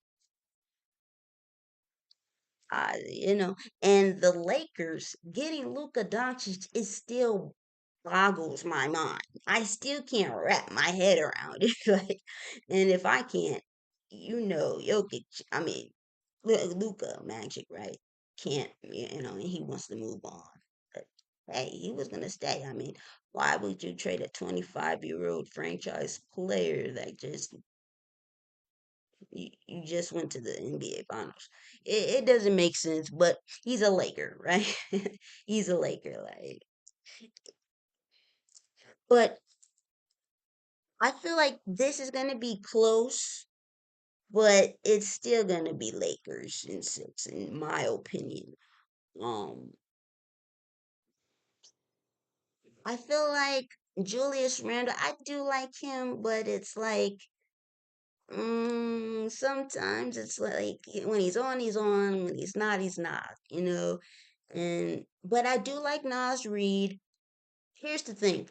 A: And the Lakers getting Luka Doncic is still boggles my mind. I still can't wrap my head around it. Like, and if I can't, Jokic. I mean, Luka Magic, right? Can't, and he wants to move on. But hey, he was gonna stay. I mean, why would you trade a 25-year-old franchise player that you just went to the NBA finals? It doesn't make sense, but he's a Laker, right? He's a Laker, like. But I feel like this is gonna be close, but it's still gonna be Lakers in 6, in my opinion. Um, I feel like Julius Randle. I do like him, but it's like sometimes it's like when he's on, he's on. When he's not, he's not. And but I do like Nas Reed. Here's the thing.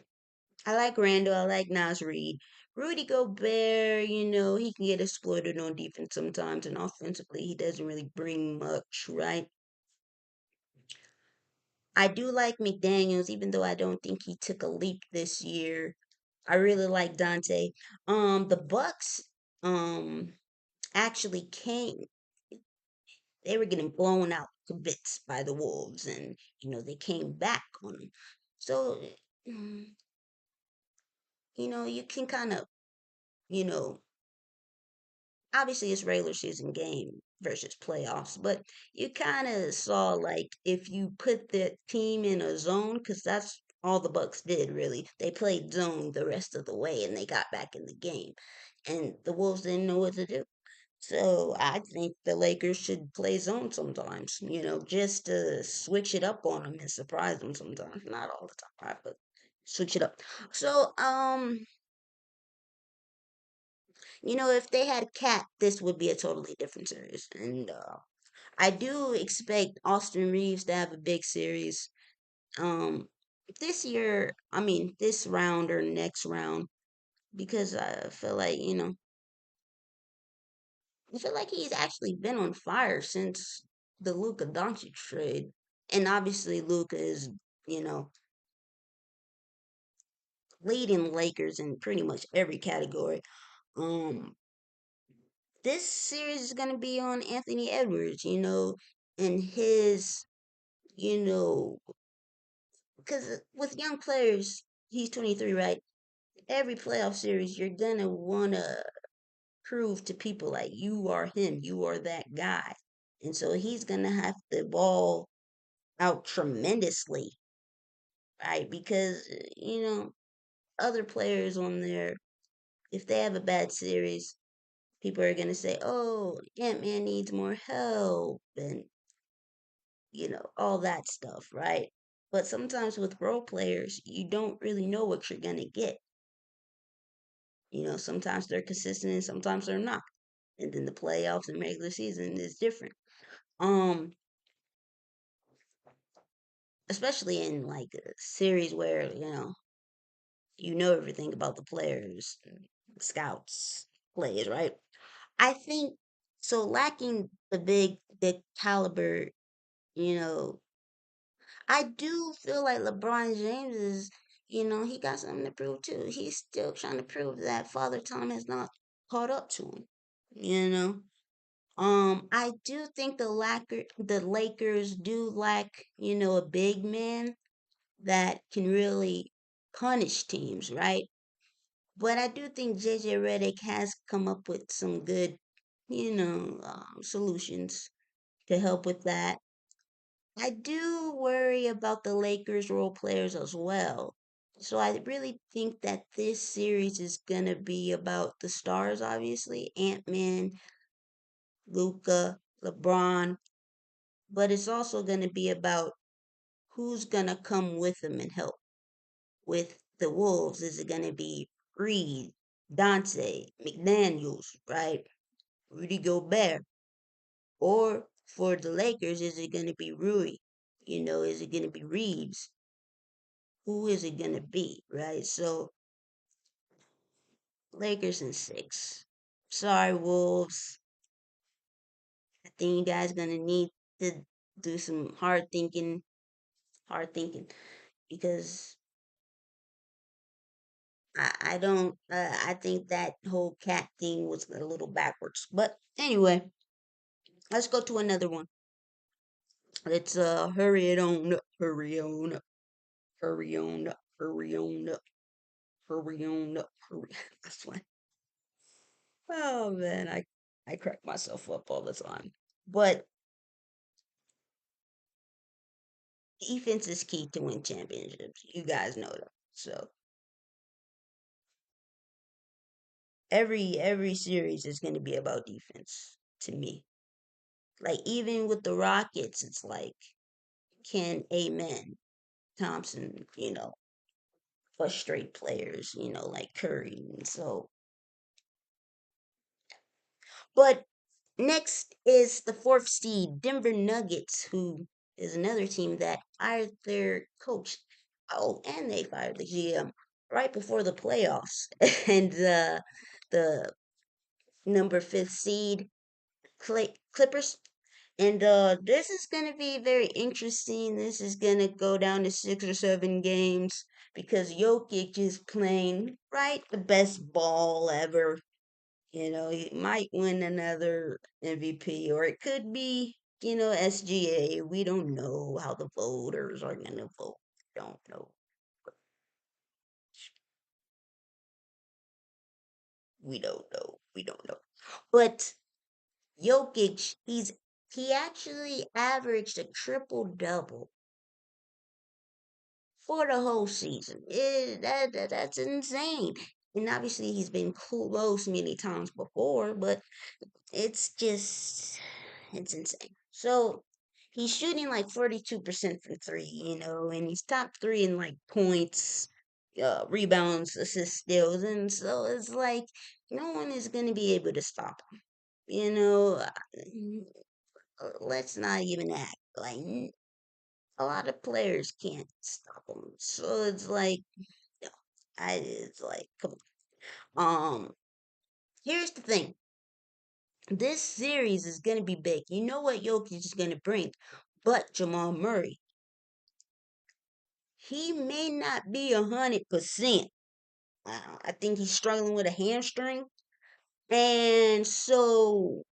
A: I like Randall. I like Nas Reed. Rudy Gobert, he can get exploited on defense sometimes, and offensively, he doesn't really bring much, right? I do like McDaniels, even though I don't think he took a leap this year. I really like Dante. The Bucks, um, actually came. They were getting blown out to bits by the Wolves, and they came back on them. So, mm, you can kind of, you know, obviously it's regular season game versus playoffs, but you kind of saw like if you put the team in a zone, because that's all the Bucks did really. They played zone the rest of the way and they got back in the game, and the Wolves didn't know what to do. So I think the Lakers should play zone sometimes, just to switch it up on them and surprise them sometimes. Not all the time, right? But switch it up. So, if they had Cat, this would be a totally different series. And I do expect Austin Reeves to have a big series. Um, this year, I mean, this round or next round, because I feel like, I feel like he's actually been on fire since the Luka Doncic trade. And obviously, Luka is, you know, leading Lakers in pretty much every category. Um, this series is going to be on Anthony Edwards, and his, you know, because with young players, he's 23, right? Every playoff series, you're going to want to prove to people like you are him, you are that guy. And so he's going to have to ball out tremendously, right? Because, other players on there, if they have a bad series, people are going to say, oh, Ant-Man needs more help and, all that stuff, right? But sometimes with role players, you don't really know what you're going to get. Sometimes they're consistent and sometimes they're not. And then the playoffs and regular season is different. Um, Especially in like a series where, you know everything about the players, scouts, plays, right? I think so lacking the caliber, you know, I do feel like LeBron James is, he got something to prove too. He's still trying to prove that Father Time has not caught up to him. You know. I do think the Lakers do lack, a big man that can really punish teams, right? But I do think JJ Redick has come up with some good, solutions to help with that. I do worry about the Lakers role players as well. So I really think that this series is going to be about the stars, obviously, Ant-Man, Luca, LeBron, but it's also going to be about who's going to come with them and help. With the Wolves, is it going to be Reed, Dante, McDaniels, right? Rudy Gobert? Or for the Lakers, is it going to be Rui? Is it going to be Reeves? Who is it going to be, right? So, Lakers in six. Sorry, Wolves. I think you guys going to need to do some hard thinking, because I don't, I think that whole cat thing was a little backwards. But anyway, let's go to another one. Let's hurry it on up, hurry on up, hurry on up, hurry on up, hurry on up, hurry. That's why. Oh man, I crack myself up all the time. But defense is key to win championships. You guys know that. So every series is going to be about defense to me. Like even with the Rockets, it's like can Amen Thompson, frustrate players, like Curry. And so, but next is the fourth seed, Denver Nuggets, who is another team that fired their coach. Oh, and they fired the GM right before the playoffs. And the number fifth seed, Clippers. And this is gonna be very interesting. This is gonna go down to 6 or 7 games because Jokic is playing right the best ball ever. He might win another MVP, or it could be, SGA. We don't know how the voters are gonna vote. Don't know. We don't know. We don't know. But Jokic, he actually averaged a triple double for the whole season. That's insane. And obviously he's been close many times before, but it's just it's insane. So he's shooting like 42% from three, and he's top three in like points, rebounds, assists, steals, and so it's like no one is gonna be able to stop him. You know, let's not even act like a lot of players can't stop him. So it's like, no, it's like, come on. Here's the thing. This series is gonna be big. You know what Jokic is gonna bring, but Jamal Murray, he may not be 100%. I think he's struggling with a hamstring, and so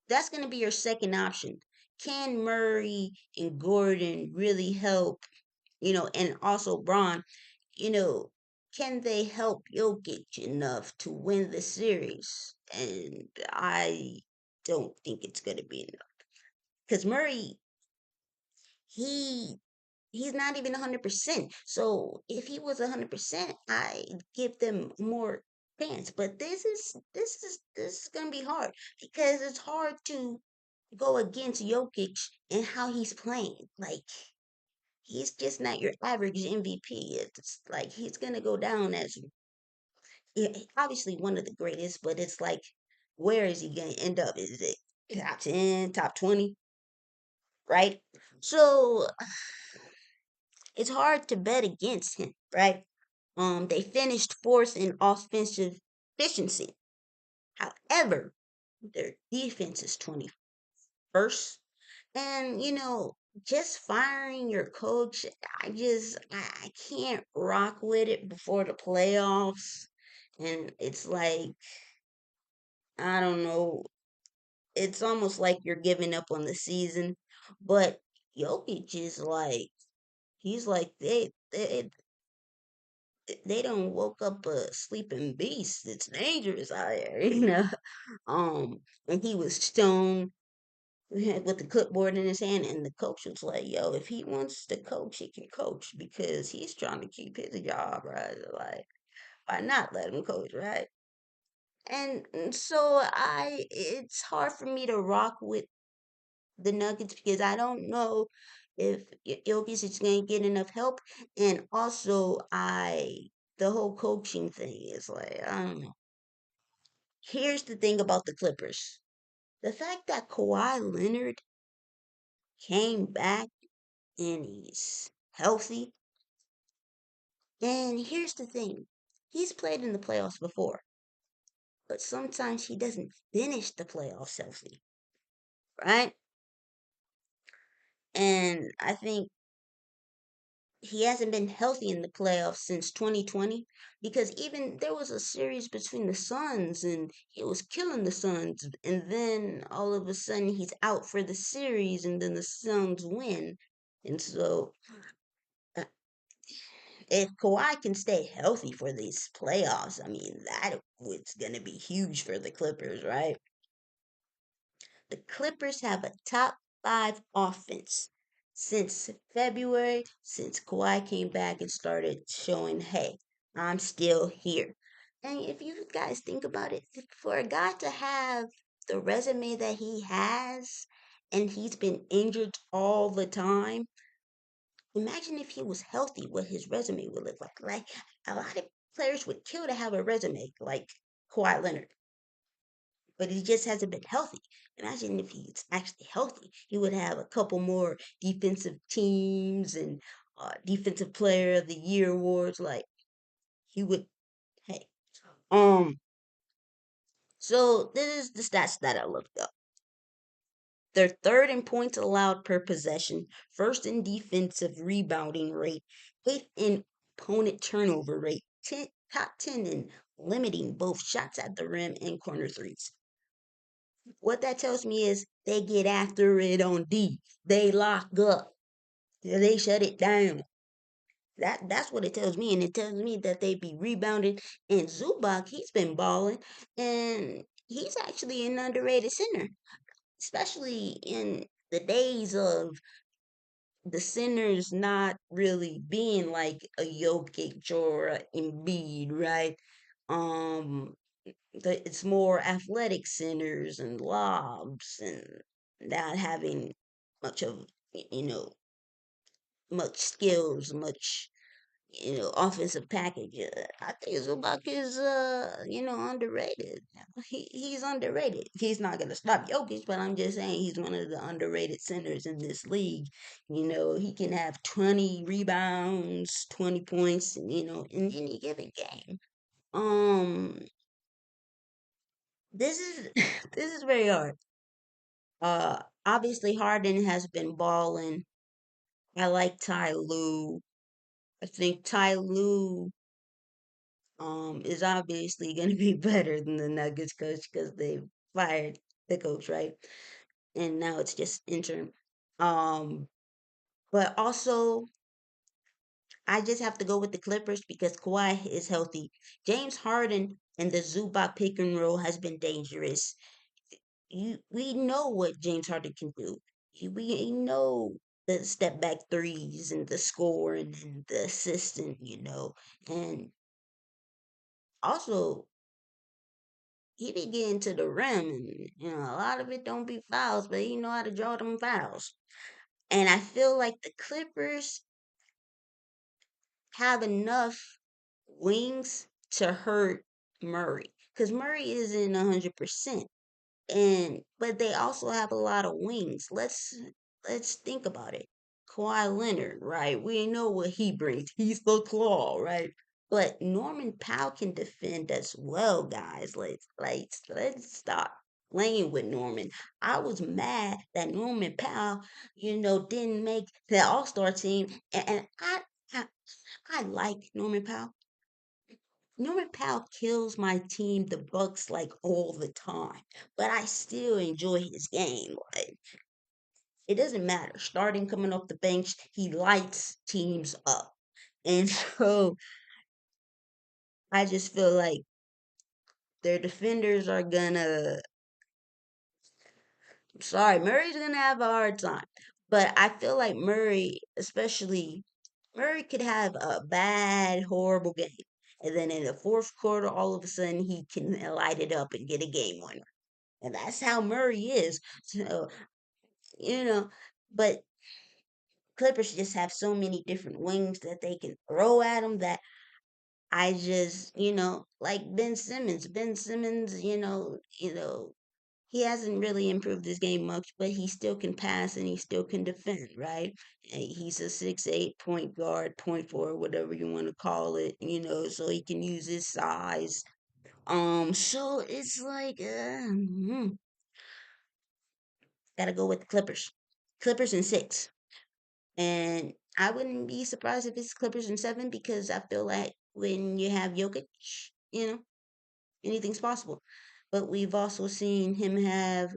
A: that's gonna be your second option. Can Murray and Gordon really help? And also Braun, you know, can they help Jokic enough to win the series? And I don't think it's gonna be enough because Murray, he he's not even 100%. So if he was 100%, I give them more chance. But this is gonna be hard because it's hard to go against Jokic and how he's playing. Like he's just not your average MVP. It's like he's gonna go down as obviously one of the greatest, but it's like where is he gonna end up? Is it top 10, top 20, right? So it's hard to bet against him, right? They finished fourth in offensive efficiency. However, their defense is 21st. And just firing your coach, I can't rock with it before the playoffs. And it's like, I don't know, it's almost like you're giving up on the season. But Jokic is like, he's like they don't woke up a sleeping beast. It's dangerous out there, and he was stoned with the clipboard in his hand, and the coach was like, "Yo, if he wants to coach, he can coach because he's trying to keep his job, right? Like, why not let him coach, right?" And so it's hard for me to rock with the Nuggets because I don't know if Jokic is going to get enough help, and also the whole coaching thing is like I don't know. Here's the thing about the Clippers: the fact that Kawhi Leonard came back and he's healthy. And here's the thing: he's played in the playoffs before, but sometimes he doesn't finish the playoffs healthy, right? And I think he hasn't been healthy in the playoffs since 2020 because even there was a series between the Suns and he was killing the Suns, and then all of a sudden he's out for the series and then the Suns win. And so uh, if Kawhi can stay healthy for these playoffs, I mean that was going to be huge for the Clippers, right? The Clippers have a top five offense since February, since Kawhi came back and started showing, hey, I'm still here. And if you guys think about it, for a guy to have the resume that he has, and he's been injured all the time, imagine if he was healthy, what his resume would look like. Like a lot of players would kill to have a resume like Kawhi Leonard, but he just hasn't been healthy. Imagine if he's actually healthy. He would have a couple more defensive teams and defensive player of the year awards. Like he would, hey, so this is the stats that I looked up. They're third in points allowed per possession, first in defensive rebounding rate, eighth in opponent turnover rate, top 10 in limiting both shots at the rim and corner threes. What that tells me is they get after it on D. They lock up. They shut it down. That's what it tells me, and it tells me that they be rebounding. And Zubac, he's been balling, and he's actually an underrated center, especially in the days of the centers not really being like a Jokic or a Embiid, right? Um, it's more athletic centers and lobs and not having much of you know much skills, much offensive package. I think Zubac is, underrated. He's underrated. He's not gonna stop Jokic, but I'm just saying he's one of the underrated centers in this league. He can have 20 rebounds, 20 points, in any given game. Um, this is this is very hard. Obviously Harden has been balling. I like Ty Lue. I think Ty Lue is obviously going to be better than the Nuggets coach because they fired the coach, right? And now it's just interim. Um, but also, I just have to go with the Clippers because Kawhi is healthy. James Harden and the Zubac pick and roll has been dangerous. We know what James Harden can do. We know the step back threes and the scoring and the assistant, and also he be getting to the rim, and a lot of it don't be fouls, but he know how to draw them fouls. And I feel like the Clippers have enough wings to hurt Murray, because Murray isn't 100%. And but they also have a lot of wings. Let's think about it. Kawhi Leonard, right? We know what he brings. He's the claw, right? But Norman Powell can defend as well, guys. Let's stop playing with Norman. I was mad that Norman Powell, didn't make the All Star team, and I I like Norman Powell. Norman Powell kills my team, the Bucks, like all the time, but I still enjoy his game. Like, it doesn't matter. Starting, coming off the bench, he lights teams up. And so I just feel like their defenders are gonna. Sorry, Murray's gonna have a hard time. But I feel like Murray, especially Murray, could have a bad, horrible game. And then in the fourth quarter, all of a sudden, he can light it up and get a game winner. And that's how Murray is. So, you know, but Clippers just have so many different wings that they can throw at him that I just, like Ben Simmons. Ben Simmons, he hasn't really improved his game much, but he still can pass and he still can defend, right? And he's a 6'8" point guard, point forward, whatever you want to call it, so he can use his size. So it's like, gotta go with the Clippers. Clippers in six. And I wouldn't be surprised if it's Clippers in seven because I feel like when you have Jokic, anything's possible. But we've also seen him have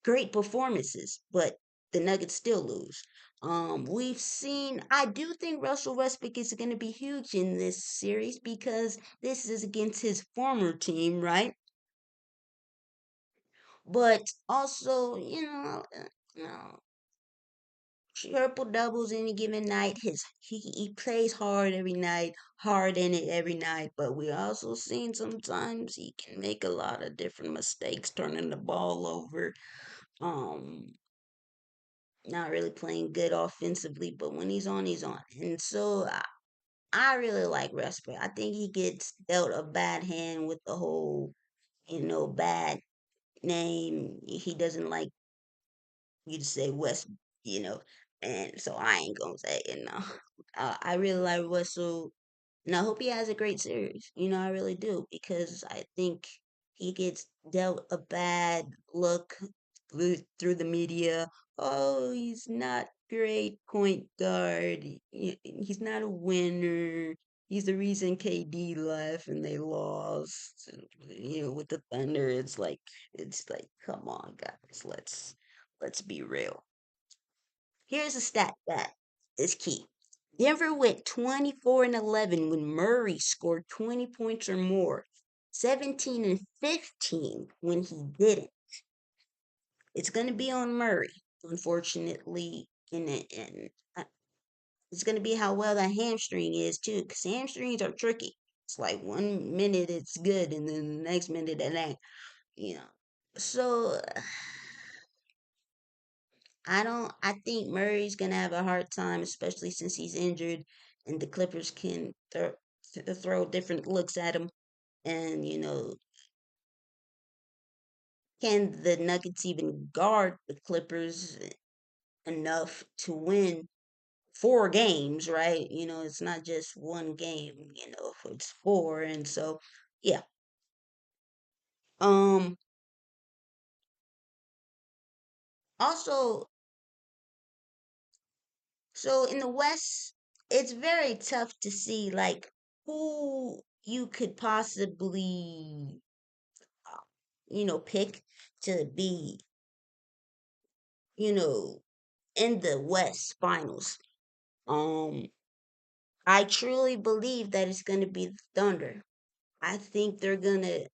A: great performances, but the Nuggets still lose. I do think Russell Westbrook is going to be huge in this series because this is against his former team, right? But also, triple doubles any given night. He plays hard every night, hard in it every night. But we also seen sometimes he can make a lot of different mistakes, turning the ball over. Um, Not really playing good offensively, but when he's on, he's on. And so I really like Westbrook. I think he gets dealt a bad hand with the whole, bad name. He doesn't like you to say West, you know, and so I ain't gonna say it. No, I really like Russell, and I hope he has a great series. I really do because I think he gets dealt a bad look through the media. Oh, he's not great point guard. He's not a winner. He's the reason KD left and they lost. With the Thunder, it's like, come on, guys, let's be real. Here's a stat that is key. Denver went 24 and 11 when Murray scored 20 points or more. 17 and 15 when he didn't. It's going to be on Murray, unfortunately, and it's going to be how well that hamstring is too, because hamstrings are tricky. It's like 1 minute it's good, and then the next minute it ain't. You know. So I think Murray's gonna have a hard time, especially since he's injured, and the Clippers can throw different looks at him. And can the Nuggets even guard the Clippers enough to win 4 games? Right? It's not just one game. It's four, and so yeah. Um. Also, so in the West, it's very tough to see like who you could possibly, uh, pick to be, you know, in the West Finals. Um, I truly believe that it's going to be the Thunder. I think they're going to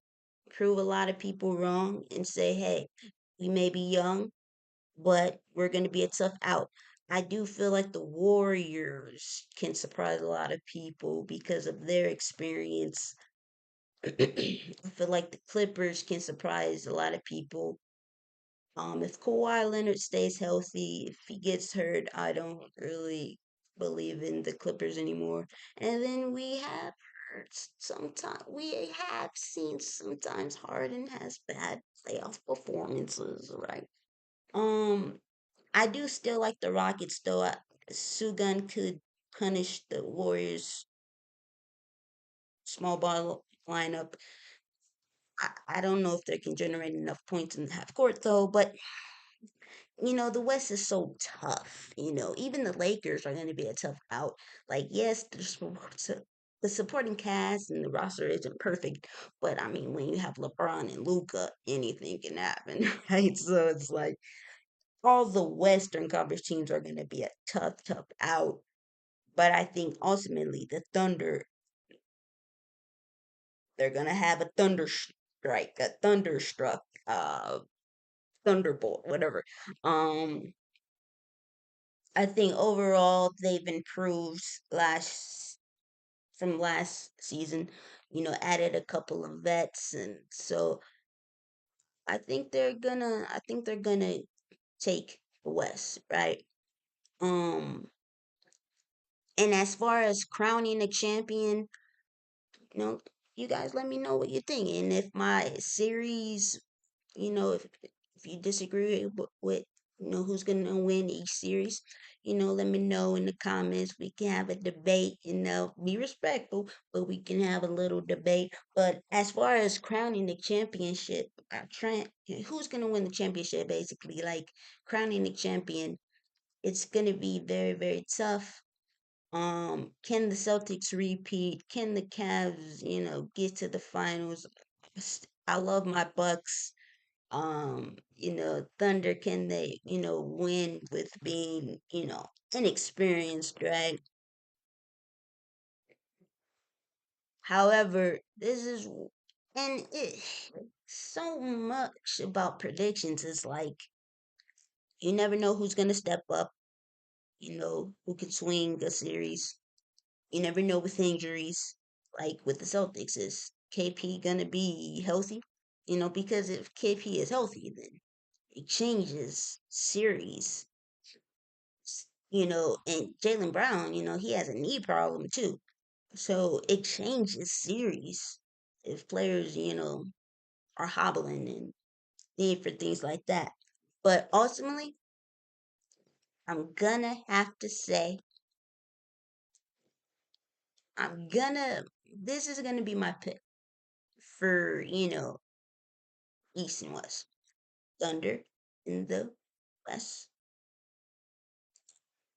A: prove a lot of people wrong and say, hey, we may be young, but we're going to be a tough out. I do feel like the Warriors can surprise a lot of people because of their experience. I feel like the Clippers can surprise a lot of people. If Kawhi Leonard stays healthy, if he gets hurt, I don't really believe in the Clippers anymore. And then we have heard sometimes we have seen sometimes Harden has bad playoff performances, right? Um, I do still like the Rockets though. Sugun could punish the Warriors' small ball lineup. I don't know if they can generate enough points in the half court though, but the West is so tough. Even the Lakers are going to be a tough out. Like, yes, the supporting cast and the roster isn't perfect, but I mean, when you have LeBron and Luca, anything can happen, right? So it's like all the Western Conference teams are going to be a tough, tough out. But I think ultimately the Thunder, they're going to have a thunder strike, a thunderstruck, thunderbolt, whatever. Um, I think overall they've improved last from last season. Added a couple of vets, and so I think they're gonna take the West, right? Um, and as far as crowning a champion, you know, you guys let me know what you think, and if my series, if you disagree with who's gonna win each series, let me know in the comments. We can have a debate. Be respectful, but we can have a little debate. But as far as crowning the championship, who's gonna win the championship? Basically, like crowning the champion, it's gonna be very very tough. Can the Celtics repeat? Can the Cavs, get to the finals? I love my Bucks. Thunder, can they, win with being, inexperienced, right? However, and so much about predictions is like, you never know who's going to step up, who could swing a series. You never know with injuries, like with the Celtics. Is KP going to be healthy? Because if KP is healthy, then it changes series. And Jalen Brown, he has a knee problem too. So it changes series if players, are hobbling and different things like that. But ultimately, I'm gonna have to say, this is gonna be my pick for, East and West. Thunder in the West.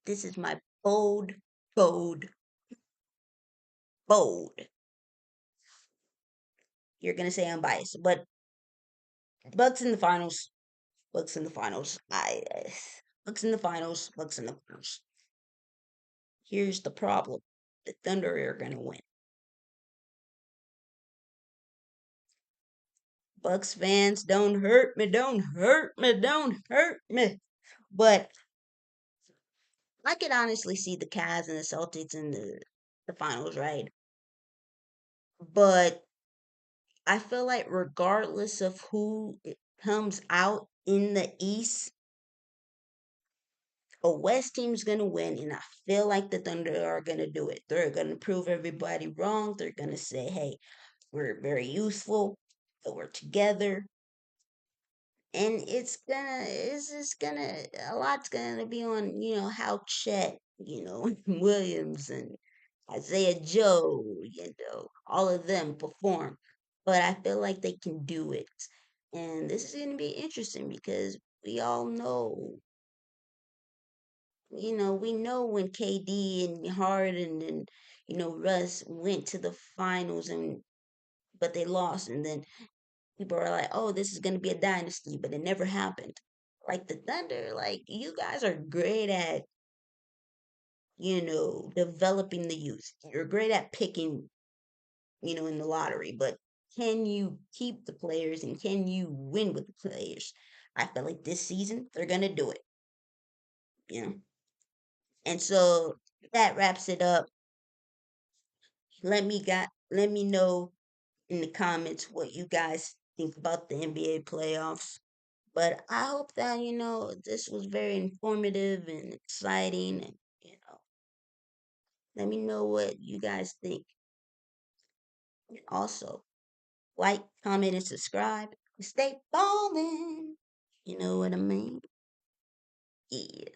A: This is my bold, bold, bold. You're gonna say I'm biased, but Bucks in the finals. Bucks in the finals. Bucks in the finals. Bucks in the finals. Here's the problem: the Thunder are gonna win. Bucks fans, don't hurt me. Don't hurt me. Don't hurt me. But I could honestly see the Cavs and the Celtics in the finals, right? But I feel like regardless of who comes out in the East, a West team's gonna win, and I feel like the Thunder are gonna do it. They're gonna prove everybody wrong. They're gonna say, "Hey, we're very useful, but we're together." And it's just gonna a lot's gonna be on, how Chet, Williams and Isaiah Joe, all of them perform. But I feel like they can do it. And this is gonna be interesting because we all know, we know when KD and Harden and Russ went to the finals, and but they lost, and then people are like, "Oh, this is gonna be a dynasty," but it never happened. Like the Thunder, like you guys are great at, developing the youth. You're great at picking, in the lottery, but can you keep the players and can you win with the players? I feel like this season they're gonna do it, you know. And so that wraps it up. Let me know in the comments what you guys think about the NBA playoffs. But I hope that, this was very informative and exciting. And, let me know what you guys think. Also, like, comment, and subscribe. Stay ballin'. You know what I mean? Yeah.